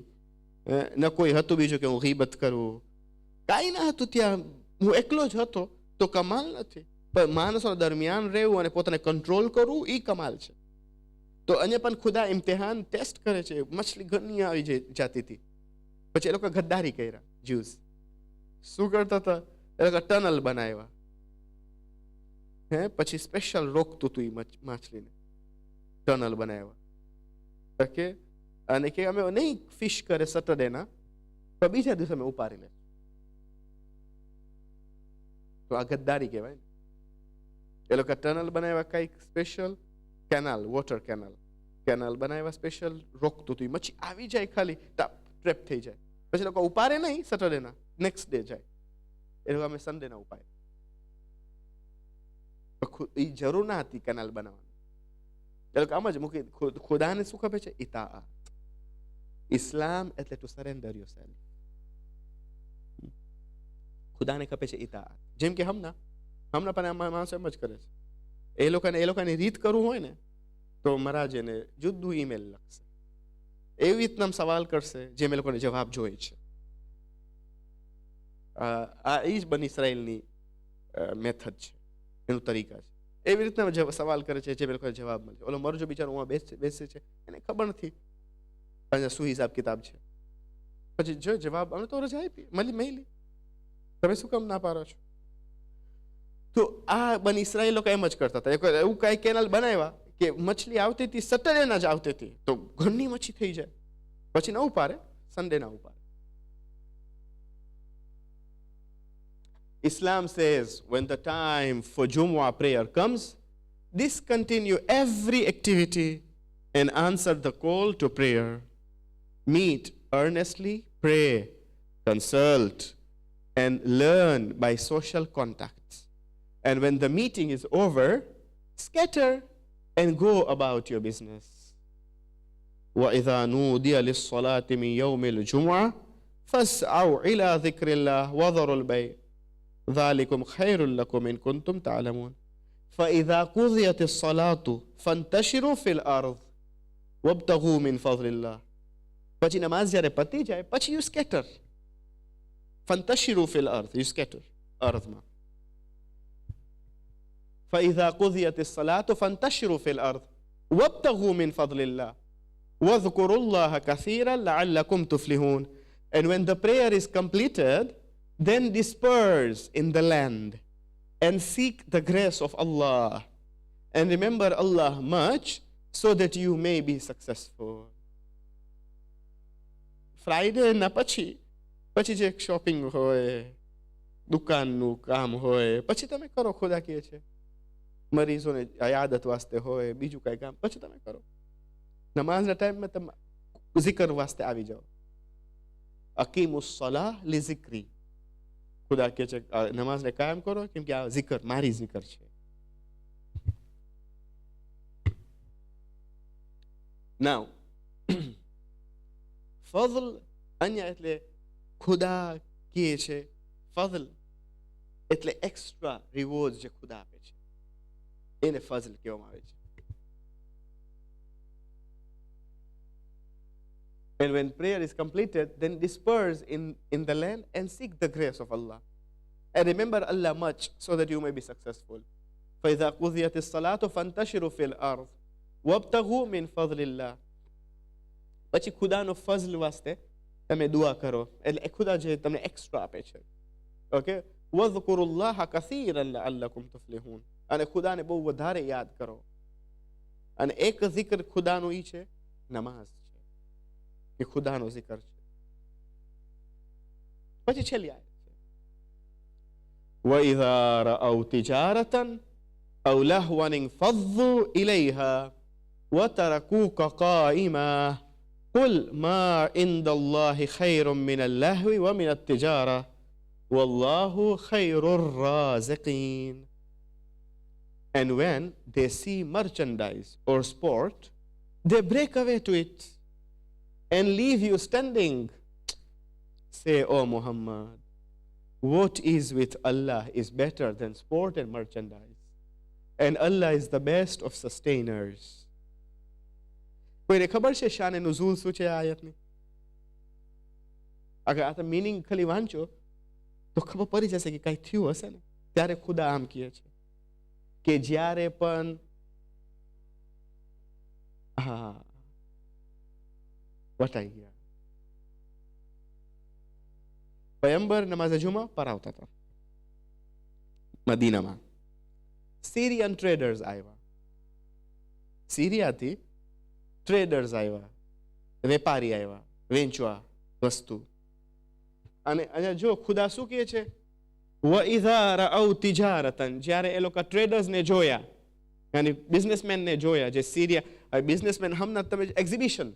ન કોઈ હતું બીજું કે હું ગીબત કરું, કાંઈ ના હતું. ત્યાં હું એકલો જ હતો, તો કમાલ નથી. પણ માણસો દરમિયાન રહેવું અને પોતાને કંટ્રોલ કરવું એ કમાલ છે. તો અહીંયા પણ ખુદા ઇમ્તિહાન ટેસ્ટ કરે છે. મછલી ઘણી આવી જાતી હતી, પછી એ લોકો ગદ્દારી કર્યા. જ્યુઝ શું કરતા હતા? એ લોકો ટનલ બનાવ્યા, પછી સ્પેશિયલ રોકતું હતું એ માછલીને, ટનલ બનાવ્યા. ઓકે, અને કે અમે નહીં ફિશ કરે સેટરડેના, તો બીજા દિવસે અમે ઉપાડી લે. તો આ ગદ્દારી કહેવાય ને. એ લોકો ટનલ બનાવ્યા, કંઈક સ્પેશિયલ કેનાલ, વોટર કેનાલ બનાવ્યા સ્પેશિયલ, રોકતું હતું. મચ્છી આવી જાય, ખાલી ટ્રેપ થઈ જાય, પછી લોકો ઉપાડે નહીં સેટરડેના, નેક્સ્ટ ડે જાય. એ લોકો અમે સન્ડેના ઉપાય. એ જરૂર ના હતી કેનાલ બનાવવાની. એ લોકો આમ જ મૂકી. ખુદાને શું ખબર છે? ઇતાઆત. ઇસ્લામ એટલે ટુ સરેન્ડર યોરસેલ્ફ. ખુદાને ખપે છે ઇતાઆત. જેમ કે હમણાં પણ માણસો એમ જ કરે છે. એ લોકોની રીત કરવું હોય ને તો મહારાજને જુદું ઈમેલ લખશે, એવી રીતના સવાલ કરશે જેમ એ લોકોને જવાબ જોઈએ છે. આ એ જ બની ઇસરાયલની મેથડ છે, એનું તરીકા છે. એવી રીતના સવાલ કરે છે જેમ એ લોકોને જવાબ મળે. ઓલો મરજો બિચારો બેસે છે, એને ખબર નથી અહીંયા શું હિસાબ કિતાબ છે. પછી જો જવાબ અમે તો રજા આપી, મળી, તમે શું કામ ના પાડો છો? તો આ બની ઇસરાયેલ લોકો એમ જ કરતા હતા. એવું કઈ કેનાલ બનાવ્યા કે મછલી આવતી હતી, સેટરડેના જ આવતી હતી, તો ઘરની મચ્છી થઈ જાય, પછી ના ઉપાડે, સન્ડે ના ઉપાડે. Islam says when the time for Jumu'ah prayer comes, discontinue every activity and answer the call to prayer. Meet earnestly, pray, consult, and learn by social contacts. And when the meeting is over, scatter and go about your business. وَإِذَا نُودِيَ لِلصَّلَاةِ مِنْ يَوْمِ الْجُمُعَةِ فاسعوا إلى ذكر الله وذروا البيع ذلكم خير لكم إن كنتم تعلمون فإذا قضيت الصلاة فانتشروا في الأرض وابتغوا من فضل الله. પછી નમાઝ જ્યારે પતી જાય પછી you scatter. فانتشروا في الأرض, you scatter أرضમાં. فإذا قضيت الصلاة فانتشروا في الأرض وابتغوا من فضل الله واذكروا الله كثيرا لعلكم تفلحون. And when the prayer is completed, then disperse in the land and seek the grace of Allah and remember Allah much so that you may be successful. Friday na પછી જે shopping હોય, દુકાનનું કામ હોય, પછી તમે કરો ખુદા કહે છે. મરીઝોને આયાદત વાસ્તે હોય, બીજું કાંઈ કામ, પછી તમે કરો. નમાઝના ટાઈમમાં તમે ઝિકર વાસ્તે આવી જાઓ. અકીમુસ સલાહ લિઝિક્રી. ખુદા કહે છે નમાઝને કાયમ કરો કેમ કે આ ઝિકર મારી ઝિકર છે. Now, ફઝલ અહીંયા એટલે ખુદા કહે છે, ફઝલ એટલે એક્સ્ટ્રા રિવોર્ડ જે ખુદા આપે છે એને ફઝલ કહેવામાં આવે છે. And when prayer is completed, then disperse in the land and seek the grace of Allah. And remember Allah much so that you may be successful. فَإِذَا قُضِيَتِ الصَّلَاةُ فَانْتَشِرُوا فِي الْأَرْضِ وَابْتَغُوا مِنْ فَضْلِ اللَّهِ. પછી ખુદાનો ફઝલ વાસ્તે તમે દુઆ કરો એટલે ખુદા જે તમને એક્સ્ટ્રા આપે છે. ઓકે, وَاذْكُرُوا اللَّهَ كَثِيرًا لَعَلَّكُمْ تُفْلِحُونَ. અને ખુદાને બહુ વધારે યાદ કરો. અને એક zikr ખુદાનું ઈ છે નમાઝ છે કે ખુદાનો zikr છે. પછી છેલ્લી આયત છે وَإِذَا رَأَوْا تِجَارَةً أَوْ لَهْوًا انفَضُّوا إِلَيْهَا وَتَرَكُوكَ قَائِمًا قُلْ مَا عِندَ اللَّهِ خَيْرٌ مِّنَ اللَّهْوِ وَمِنَ التِّجَارَةِ وَاللَّهُ خَيْرُ الرَّازِقِينَ. And when they see merchandise or sport, they break away to it and leave you standing. Say, O Muhammad, what is with Allah is better than sport and merchandise. And Allah is the best of sustainers. કોઈને ખબર છે શાને નુઝૂલ શું છે આ આયતની? અગર આ meaning ખાલી વાંચો તો ખબર પડી જશે કે કાંઈ થયું હશે ને. ત્યારે ખુદા આમ કહે છે કે જ્યારે પણ વટાઈ ગયા પયંબર નમાઝ જુમા પરાવતા હતા મદીનામાં. સિરિયન ટ્રેડર્સ આવ્યા, સિરિયાથી ટ્રેડર્સ આવ્યા, વેપારી આવ્યા વેચવા વસ્તુ. અને અહીંયા જો ખુદા શું કહે છે وَإِذَا رَأَوْا تِجَارَةً. જ્યારે એ લોકો ટ્રેડર્સને જોયા યાની બિઝનેસમેનને જોયા જે સિરિયા બિઝનેસમેન હમણાં તમે એક્ઝિબિશન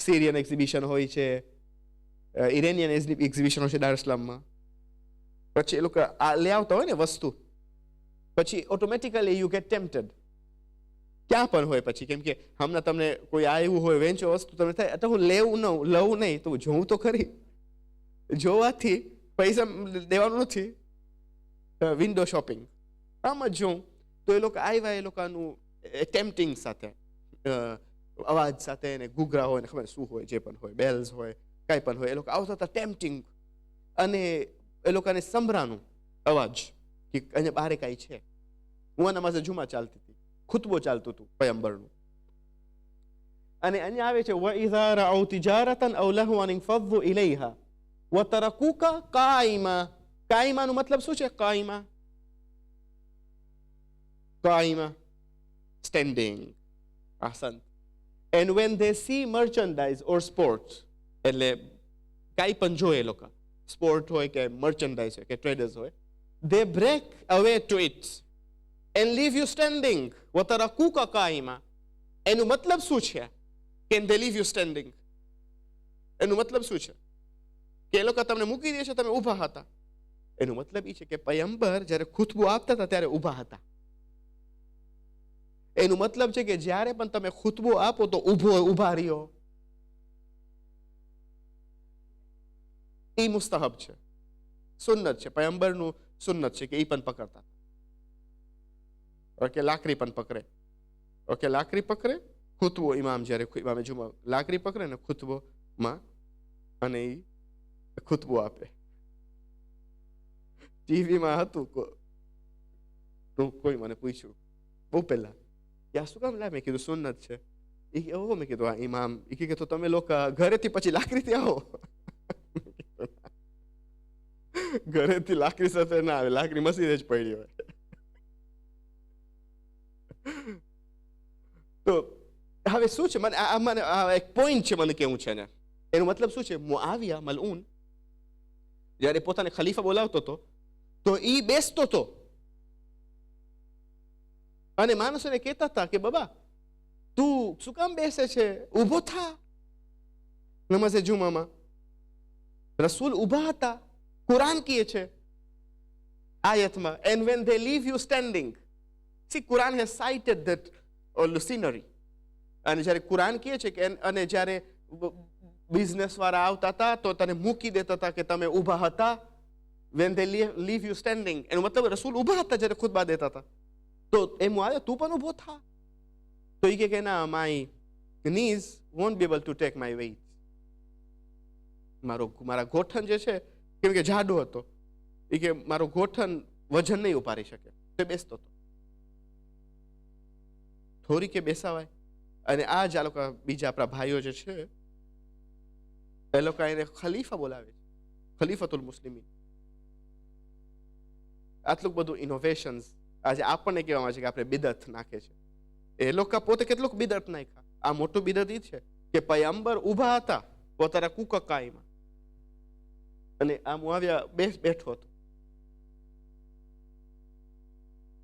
સિરિયન એક્ઝિબિશન હોય છે, ઇરેનિયન એક્ઝિબિશન હોય છે દાર ઇસ્લામમાં. પછી એ લોકો લઈ આવતા હોય ને વસ્તુ, પછી ઓટોમેટિકલી યુ ગેટ ટેમ્પટેડ ક્યાં પણ હોય. પછી કેમ કે હમણાં તમને કોઈ આવ્યું હોય વેચો વસ્તુ તમને થાય તો હું લઉં નહીં તો જોઉં તો ખરી. જોવાથી પૈસા દેવાનું નથી. વિન્ડો શોપિંગ આમ જ જોઉં તો એ લોકો આવ્યા એ લોકોનું ટેમ્પટિંગ સાથે અવાજ સાથે ને ઘૂઘરા હોય ને ખબર શું હોય જે પણ હોય બેલ્સ હોય કાંઈ પણ હોય એ લોકો આવતા હતા ટેમ્પટિંગ. અને એ લોકોને સંભળાનું અવાજ કે અહીંયા બારે કાંઈ છે. હું નમાઝે જુમા ચાલતી હતી, ખુતબો ચાલતું હતું પયંબરનું. અને અહીંયા આવે છે وَإِذَا رَأَوْا تِجَارَةً أَوْ لَهْوًا انفَضُّوا إِلَيْهَا وَتَرَكُوكَ قَائِمًا. કાઈમાનું મતલબ શું છે? કાઈમા કાઈમા સ્ટેન્ડિંગ. આસન. And when they see merchandise or sports, એટલે કાંઈ પણ જોએ લોકો સ્પોર્ટ હોય કે મર્ચન્ડાઇઝ હોય કે ટ્રેડર્સ હોય, they break away to it and leave you standing. وَتَرَكُوكَ قَائِمًا. એનું મતલબ શું છે? Can they leave you standing? એનું મતલબ શું છે? કે એ લોકો તમને મૂકી દે છે તમે ઊભા હતા. એનું મતલબ એ છે કે પયંબર જ્યારે ખુતબો આપતા હતા ત્યારે ઊભા હતા. એનું મતલબ છે કે જ્યારે પણ તમે ખુતબો આપો તો ઊભા રહ્યો. એ મુસ્તહબ છે, સુન્નત છે, પયંબરનું સુન્નત છે કે એ પણ પકડતા. ઓકે, લાકડી પણ પકડે. ઓકે, લાકડી પકડે, ખુતબો ઇમામે જુમા લાકડી પકડે ને ખુતબોમાં અને એ ખુતબો આપે. ટીવીમાં હતું કોઈ મને પૂછ્યું બહુ પહેલા કે આ શું કામ લા? મેં કીધું સુન્નત છે. એ મેં કીધું આ ઇમામ એ કે તો તમે લોકો ઘરેથી પછી લાકડીથી આવો. ઘરેથી લાકડી સાથે ના આવે, લાકડી મસીદે જ પડી હોય. તો હવે શું છે, મને એક પોઈન્ટ છે મને કેવું છે ને, એનો મતલબ શું છે? મુઆવિયા મલઉન જ્યારે પોતાને ખલીફા બોલાવતો હતો તો એ બેસતો હતો અને માણસોને કહેતા હતા કે બાબા તું શું કામ બેસે છે, ઊભો થા. નમાઝે જુમામાં રસૂલ ઊભા હતા. કુરાન કહે છે આયતમાં, and when they leave you standing, see Quran has cited that scenery. અને જ્યારે કુરાન કહે છે કે અને જ્યારે બિઝનેસ વાળા આવતા હતા તો તને મૂકી દેતા હતા કે તમે ઊભા હતા. when they leave you standing, એનો મતલબ રસૂલ ઊભા હતા જ્યારે ખુતબા દેતા હતા. તો એમ આવે તું પણ ઊભો થા. તો એ કે ના, my knees won't be able to take my weight. મારા ગોઠણ જે છે, કેમ કે જાડો હતો, એ કે મારો ગોઠણ વજન નહીં ઉપાડી શકે. તે બેસતો હતો. થોડી કે બેસાવાય. અને આ જ આ લોકો બીજા આપણા ભાઈઓ જે છે એ લોકો એને ખલીફા બોલાવે છે, ખલીફતુલ મુસ્લિમીન. આટલું બધું ઇનોવેશન્સ આજે આપણને કહેવામાં છે કે આપણે બિદઅત નાખે છે. એ લોકો પોતે કેટલુંક બિદઅત નાખ્યા. આ મોટું બિદઅત એ છે કે પયંબર ઊભા હતા પોતાના કુકકાઈમાં અને આ મુઆવિયા બેઠો હતો.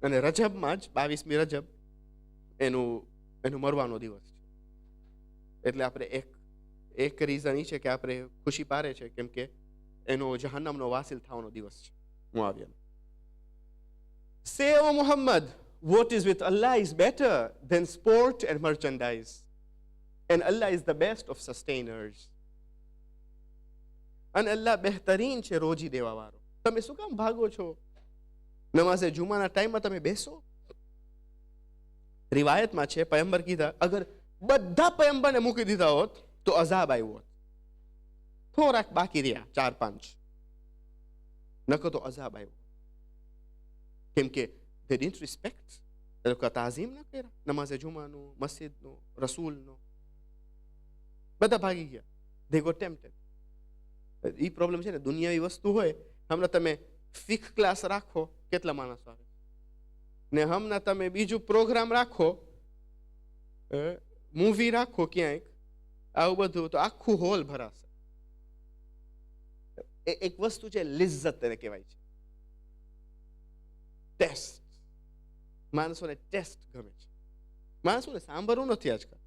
અને રજબમાં જ 22મી રજબ એનું મરવાનો દિવસ છે. એટલે આપણે એક રીઝન એ છે કે આપણે ખુશી પારે છે કેમ કે એનો જહન્નમનો વાસિલ થવાનો દિવસ છે મુઆવિયાનો. Say, O Muhammad, what is with Allah is better than sport and merchandise, and Allah is the best of sustainers. અને અલ્લાહ બહેતરીન છે રોજી દેવા વાળો. તમે શું કામ ભાગો છો? નમાઝે જુમાના ટાઈમમાં તમે બેસો. રિવાયતમાં છે પયંબર કીધા અગર બધા પયંબરને મૂકી દીધા હોત તો અઝાબ આવ્યો હોત. થોડાક બાકી રહ્યા 4-5, નકર તો અઝાબ આવ્યો. કેમ કે they didn't respect, એ લોકો તાઝીમ ના કર્યા નમાઝે જુમાનું, મસ્જિદનું, રસૂલનું. બધા ભાગી ગયા. they got tempted. A problem છે ને, દુનિયાવી વસ્તુ હોય, હમણાં તમે ફિક ક્લાસ રાખો કેટલા માણસો આવે ને, હમણાં તમે બીજું પ્રોગ્રામ રાખો, મૂવી રાખો ક્યાંક, આવું બધું તો આખું હોલ ભરાશે. એક વસ્તુ છે લિજ્જત તેને કહેવાય છે. ટેસ્ટ. માણસોને ટેસ્ટ ગમે છે. માણસોને સાંભળવું નથી આજકાલ,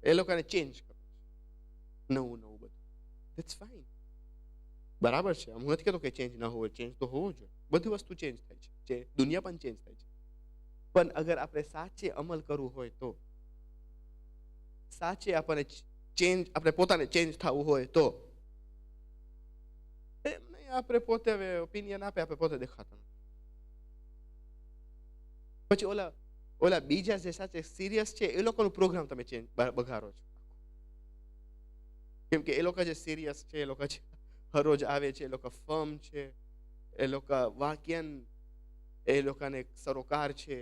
એ લોકોને ચેન્જ કરવું છે, નવું બધું. ધેટ્સ ફાઇન, બરાબર છે. હું નથી કહેતો કે ચેન્જ ન હોવો, ચેન્જ તો હોવો જોઈએ. બધી વસ્તુ ચેન્જ થાય છે, દુનિયા પણ ચેન્જ થાય છે. પણ અગર આપણે સાચે અમલ કરવું હોય તો, સાચે આપણે પોતાને ચેન્જ થવું હોય તો, એમ નહીં આપણે પોતે હવે ઓપિનિયન આપે, આપણે પોતે દેખાતા નથી. પછી ઓલા બીજા જે સાચે સિરિયસ છે એ લોકોનો પ્રોગ્રામ તમે ચેન્જ બગાડો છો. કેમ કે એ લોકો જે સિરિયસ છે, એ લોકો જે હરરોજ આવે છે, એ લોકો ફર્મ છે, એ લોકો વાક્યન, એ લોકોને સરોકાર છે,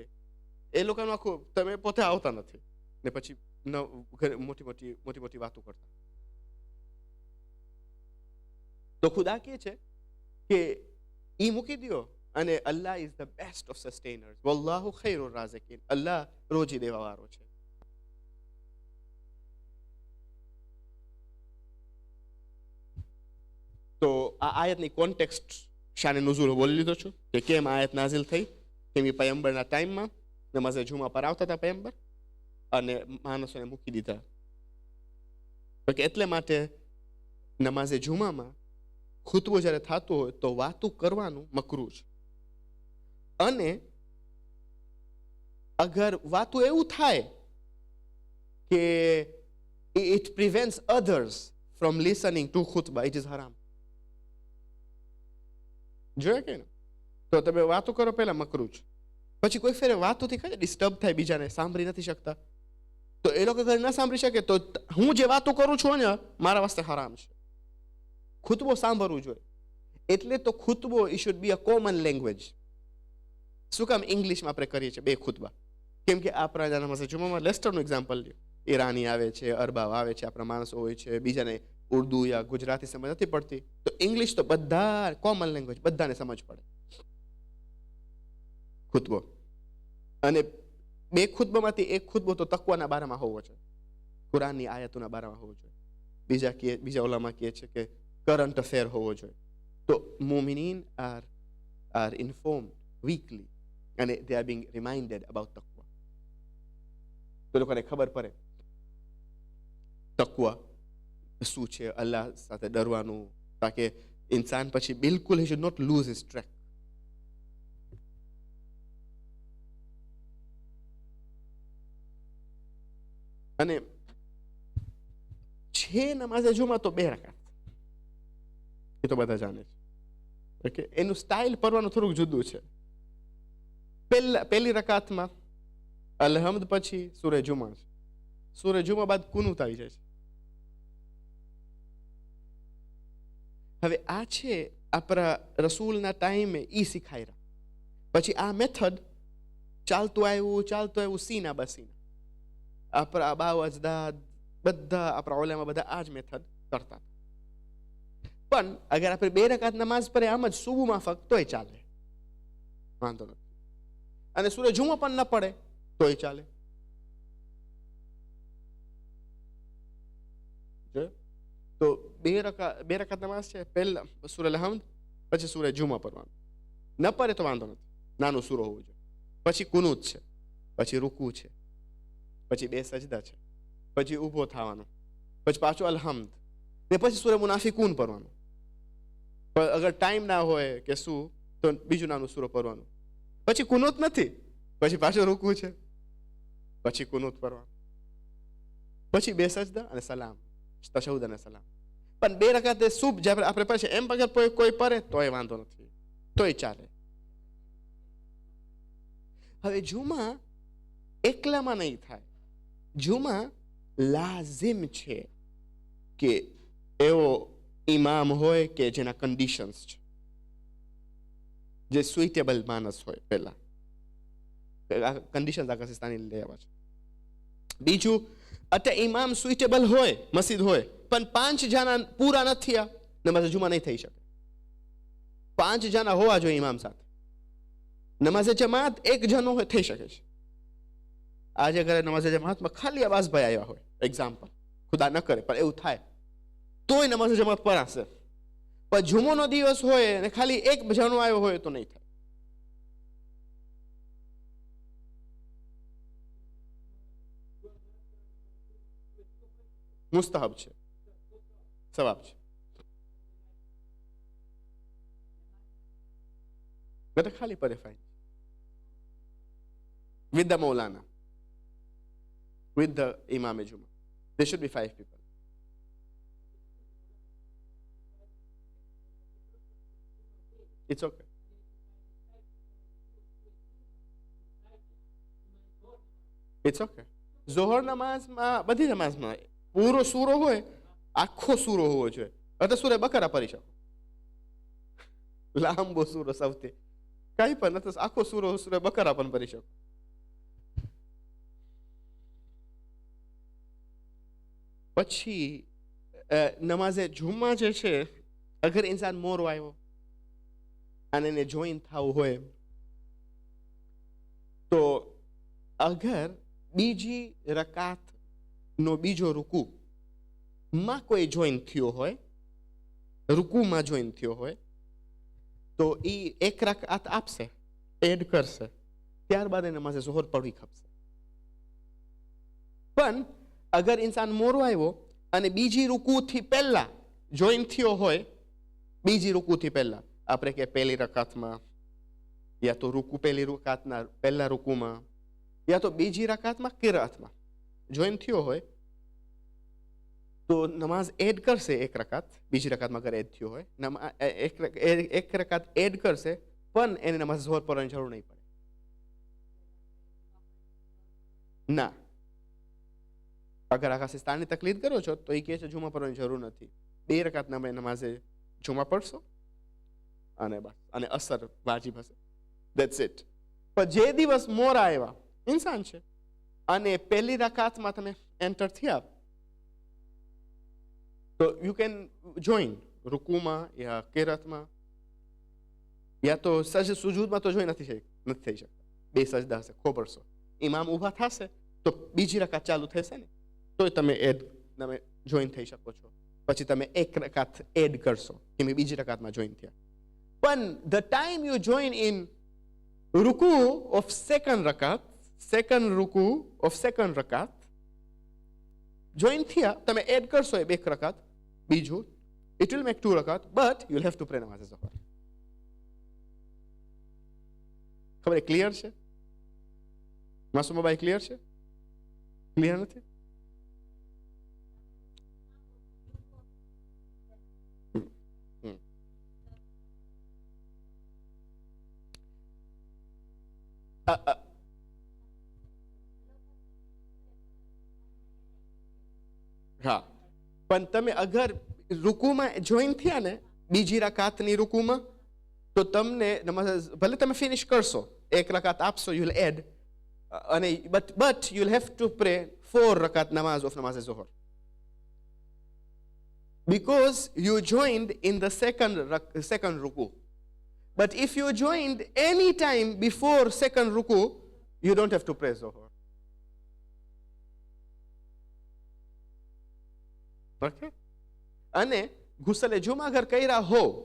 એ લોકોનું આખું તમે પોતે આવતા નથી ને પછી મોટી વાતો કરતા. તો ખુદા કહે છે કે ઈ મૂકી દો અને અલ્લાહ ઇઝ ધ બેસ્ટ ઓફ સસ્ટેનર્સ, વલ્લાહુ ખૈરુર રાઝિકીન. અલ્લાહ રોજી દેવા વાળો છે. તો આ આયતની કોન્ટેક્સ્ટ શાને નુઝુલ બોલી લીધો છું કે કેમ આયત નાઝિલ થઈ. કેમ કે પયંબરના ટાઈમમાં નમાઝે જુમા પર આવતા હતા પયંબર અને માણસોને મૂકી દીધા. તો કે એટલે માટે નમાઝે જુમામાં ખુતબો જ્યારે થતો હોય તો વાતું કરવાનું મકરૂહ છે. અને અગર વાતું એવું થાય કે it prevents others from listening to khutbah, it is haram. જોયા કે તો તમે વાતો કરો પહેલા મકરૂ છે, પછી કોઈ ફેરે વાતોથી કઈ ડિસ્ટર્બ થાય, બીજાને સાંભળી નથી શકતા, તો એ લોકો અગર ન સાંભળી શકે તો હું જે વાતો કરું છું ને મારા વાસ્તે હરામ છે. ખુતબો સાંભળવું જોઈએ. એટલે તો ખુતબો it should be a common language. શું કામ ઇંગ્લિશમાં આપણે કરીએ છીએ બે ખુતબા? કેમ કે આપણા નમાઝે જુમામાં લેસ્ટરનું એક્ઝામ્પલ લ્યો, ઈરાની આવે છે, અરબાવ આવે છે, આપણા માણસો હોય છે, બીજાને ઉર્દુ યા ગુજરાતી સમજ નથી પડતી, તો ઇંગ્લિશ તો બધા કોમન લેંગ્વેજ, બધાને સમજ પડે ખુતબો. અને બે ખુતબામાંથી એક ખુતબો તો તકવાના બારામાં હોવો જોઈએ, કુરાનની આયતોના બારામાં હોવો જોઈએ. બીજા ઓલામાં કહે છે કે કરંટ અફેર હોવો જોઈએ. તો મુમિનીન આર ઇન્ફોર્મ્ડ વીકલી અને they are being reminded about તકવા. તો લોકોને ખબર પડે તકવા શું છે, અલ્લાહ સાથે ડરવાનું, તાકે ઇન્સાન પછી બિલકુલ he should not lose his track. અને છે નમાઝે જુમા તો 2 રકાત, એ તો બધા જાણે છે. ઓકે, એનું સ્ટાઇલ પડવાનું થોડુંક જુદું છે. પહેલી રકાતમાં અલહમદ પછી સૂરે જુમા છે. સૂરે જુમા બાદ કુનૂત આવી જાય છે. હવે આ છે આપણા રસૂલના ટાઈમે ઈ શીખાયરા. પછી આ મેથડ ચાલતું આવ્યું સીના બસીના. આપણા બાવ અજદાદ બધા આપણા ઓલામાં બધા આ જ મેથડ કરતા. પણ અગર આપણે 2 રકાત નમાઝ પડે આમ જ સુબુ માફક તોય ચાલે, વાંધો નથી. અને સૂરે જુમા પણ ન પડે તોય ચાલે. તો 2 રકાત નમાઝ છે, પહેલા સૂરે અલ-હમ્દ પછી સૂરે જુમા પડવાનું. ન પડે તો વાંધો નથી, નાનું સૂરો હોવું જોઈએ. પછી કુનૂત છે, પછી રૂકુ છે, પછી 2 સજદા છે, પછી ઊભો થવાનું, પછી પાછું અલ-હમ્દ, ને પછી સૂરે મુનાફિકૂન પડવાનું. પણ અગર ટાઈમ ના હોય કે શું તો બીજું નાનું સૂરો પડવાનું. પછી કુનૂત નથી, પછી પાછું રૂકુ છે, પછી કુનૂત પડવાનું, પછી 2 સજદા અને સલામ, તશહુદ અને સલામ. પણ 2 રકાતે સુબ જ્યારે આપણે પછી એમ અગર કોઈ પડે તોય વાંધો નથી, તોય ચાલે. હવે જુમા એકલામાં નહીં થાય. જુમા લાઝિમ છે કે એવો ઇમામ હોય કે જેના કન્ડિશન્સ છે, જે સુઇટેબલ માણસ હોય. પહેલા કન્ડિશન્સ આકાશિસ્તાની લેવા છે. બીજું, અત્યારે ઇમામ સુઇટેબલ હોય, મસ્જિદ હોય, પણ 5 જણા પૂરા નથી થયા, નમાઝે જુમા નહીં થઈ શકે. 5 જણા હોવા જોઈએ ઇમામ સાથે. નમાઝે જમાત 1 જણો હોય થઈ શકે છે. આજે અગર નમાઝે જમાતમાં ખાલી અબ્બાસભાઈ આવ્યા હોય, એક્ઝામ્પલ, ખુદા ન કરે પણ એવું થાય, તોય નમાઝે જમાત પડાશે. પણ જુમોનો દિવસ હોય અને ખાલી 1 જણો આવ્યો હોય તો નહીં થાય. મુસ્તહબ છે, સવાબ છે. બેટા ખાલી પડે fine. With the Maulana, with the Imam Juma. There should be 5 people. It's okay. It's okay. ઝોહર નમાઝમાં, બધી નમાઝમાં પૂરો સૂરો હોય, આખો સૂરો હોવો જોઈએ. અથવા સૂરે બકરા પડી શકો, લાંબો સૂરો સૌથી કઈ પણ નથી, આખો સૂરે બકરા પણ પડી શકો. પછી નમાઝે જુમ્મા જે છે, અગર ઇન્સાન મોરો આવ્યો અને એને જોઈન થવું હોય તો અગર બીજી રકાતનો બીજો રૂકુ માં કોઈ જોઈન થયો હોય, રૂકુમાં જોઈન થયો હોય, તો એ 1 રકાત આપશે, એડ કરશે, ત્યારબાદ એ નમાઝે ઝોહર પડવી ખપશે. પણ અગર ઇન્સાન મોરો આવ્યો અને બીજી રૂકુથી પહેલા જોઈન થયો હોય, બીજી રૂકુથી પહેલા, આપણે કે પહેલી રકાતમાં, યા તો રૂકુ પહેલી રકાતના પહેલા રૂકુમાં, યા તો બીજી રકાતમાં કિરાતમાં જોઈન થયો હોય, તો નમાઝ એડ કરશે એક રકાત, બીજી રકાતમાં અગર એડ થયો હોય એક રકાત એડ કરશે, પણ એને નમાઝ ઝોહર પઢવાની જરૂર નહીં પડે. ના, અગર આકાશિસ્તાનની તકલીફ કરો છો તો એ કહે છે જુમા પઢવાની જરૂર નથી, 2 રકાત નમાઝે જુમા પઢશો અને બસ, અને અસર વાજીબ હશે, ધેટ્સ ઇટ. પણ જે દિવસ મોરા આવ્યા, ઇન્સાન છે, અને પહેલી રકાતમાં તમે એન્ટર થયા તો યુ કેન જોઈન રૂકુમાં યા કિરાતમાં, યા તો સુજૂદમાં તો જોઈ નથી થઈ શકતા, 2 સજદા હશે, ખોબરશો, ઇમામ ઊભા થશે તો બીજી રકાત ચાલુ થશે ને, તો તમે જોઈન થઈ શકો છો. પછી તમે 1 રકાત એડ કરશો કે મેં બીજી રકાતમાં જોઈન થયા. પણ the time you join in રૂકુ ઓફ સેકન્ડ રૂકુ ઓફ સેકન્ડ રકાત જોઈન થયા, તમે એડ કરશો 1 રકાત બીજું, it will make 2 rakat, but you'll have to pray namaz az-zuhr. ખબર ક્લિયર છે? માસુમાભાઈ ક્લિયર છે? ક્લિયર નથી? હા, પણ તમે અગર રૂકુમાં જોઈન થયા ને બીજી રકાતની રૂકુમાં, તો તમને ભલે તમે ફિનિશ કરશો, 1 રકાત આપશો, યુ વિલ એડ, અને but you will have to પ્રે 4 રકાત નમાઝ ઓફ નમાઝ ઝોહર, because you joined in the second ruku. But if you joined any time before second ruku, you don't have to pray Zohar. Okay? અને ગુસલે જુમા અગર કર્યા હો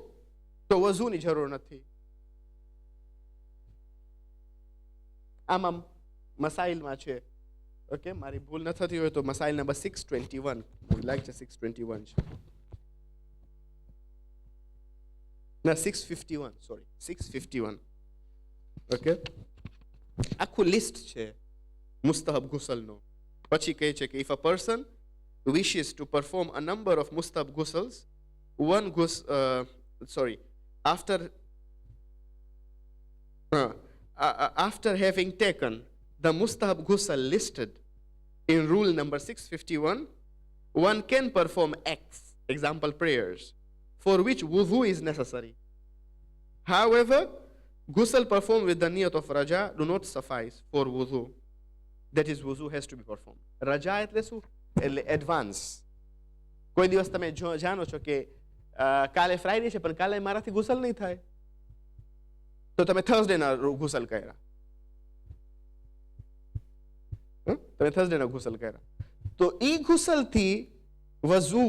તો વઝુની જરૂર નથી. આમાં મસાઇલમાં છે, ઓકે, મારી ભૂલ ન થતી હોય તો મસાઇલ નંબર 621, મને લાગે છે 621 છે, ના 651, સોરી 651. ઓકે, આખું લિસ્ટ છે મુસ્તહબ ગુસલનો. પછી કહે છે કે if a person wishes to perform a number of mustahab ghusls, after having taken the mustahab ghusl listed in rule number 651, one can perform acts, example prayers, for which wudu is necessary. However, ghusl performed with the niyat of raja do not suffice for wudu. That is, wudu has to be performed. Raja એટલે શું? એટલે advance. કોઈ દિવસ તમે જાણો છો કે કાલે ફ્રાઈડે છે પણ કાલે મારાથી ગુસલ નહીં થાય, તો તમે થર્સડેના ગુસલ કર્યા, તો એ ગુસલથી વઝુ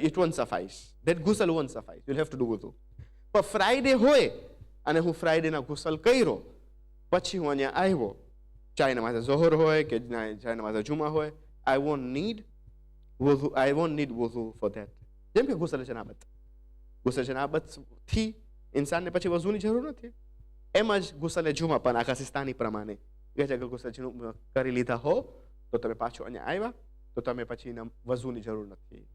it won't suffice. That ghusl won't suffice. You'll have to do wudu. પણ ફ્રાઈડે હોય અને હું ફ્રાઈડેના ગુસલ કર્યો, પછી હું અહીંયા આવ્યો, ચાહે નમાઝ ઝોહર હોય કે ચાહે નમાઝ જુમા હોય, I won't need wudu for that. જેમ કે ગુસલ જનાબત થી ઇન્સાનને પછી વઝુની જરૂર નથી, એમ જ ગુસલે જુમા પણ આકાશિસ્તાની પ્રમાણે કે અગર ગુસલ કરી લીધા હો તો તમે પાછો અહીંયા આવ્યા તો તમે પછી વઝુની જરૂર નથી.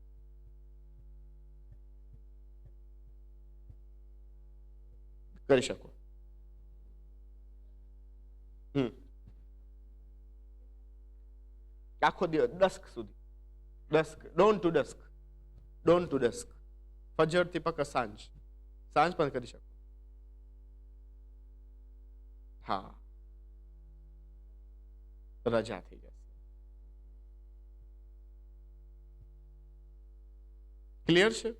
કરી શકો. આખો દિવસ ડસ્ક સુધી, ડોન ટુ ડસ્ક, ફજર થી પક સાંજ પણ કરી શકો. હા, રજા થઈ જશે. ક્લિયર છે?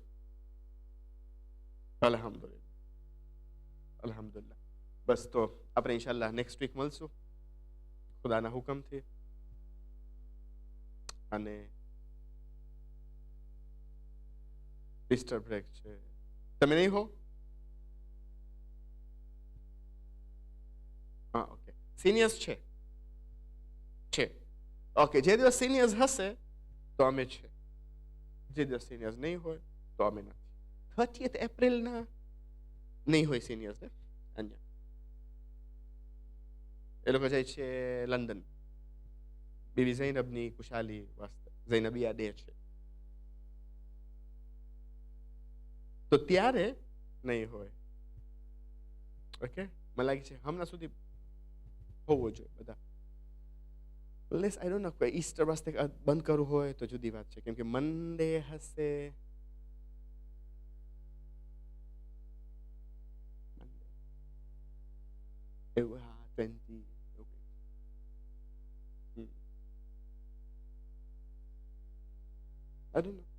અલ્હમ્દુલિલ્લાહ. બસ તો આપણે ઇન્શાલ્લાહ નેક્સ્ટ વીક મળશું ખુદાના હુકમથી. અને ઇસ્ટર બ્રેક છે, તમે નહીં હો? હા, ઓકે. સિનિયર્સ છે? ઓકે, જે દિવસ સિનિયર્સ હશે તો અમે છે, જે દિવસ સિનિયર્સ નહીં હોય તો અમે નથી. 30th એપ્રિલના નહીં હોય સિનિયર્સ ને અહીંયા, એ લોકો જાય છે લંડન બીબી ઝૈનબની ખુશાલી વાસ્તે. ઝૈનબિયા ડે છે, તો ત્યારે નહીં હોય. ઓકે, મને લાગે છે હમણાં સુધી હોવો જોઈએ બધા. Less I don't know, Easter વાસ્તે બંધ કરવું હોય તો જુદી વાત છે, કેમ કે મંડે હશે. એવું હા 20 એવું. I don't know.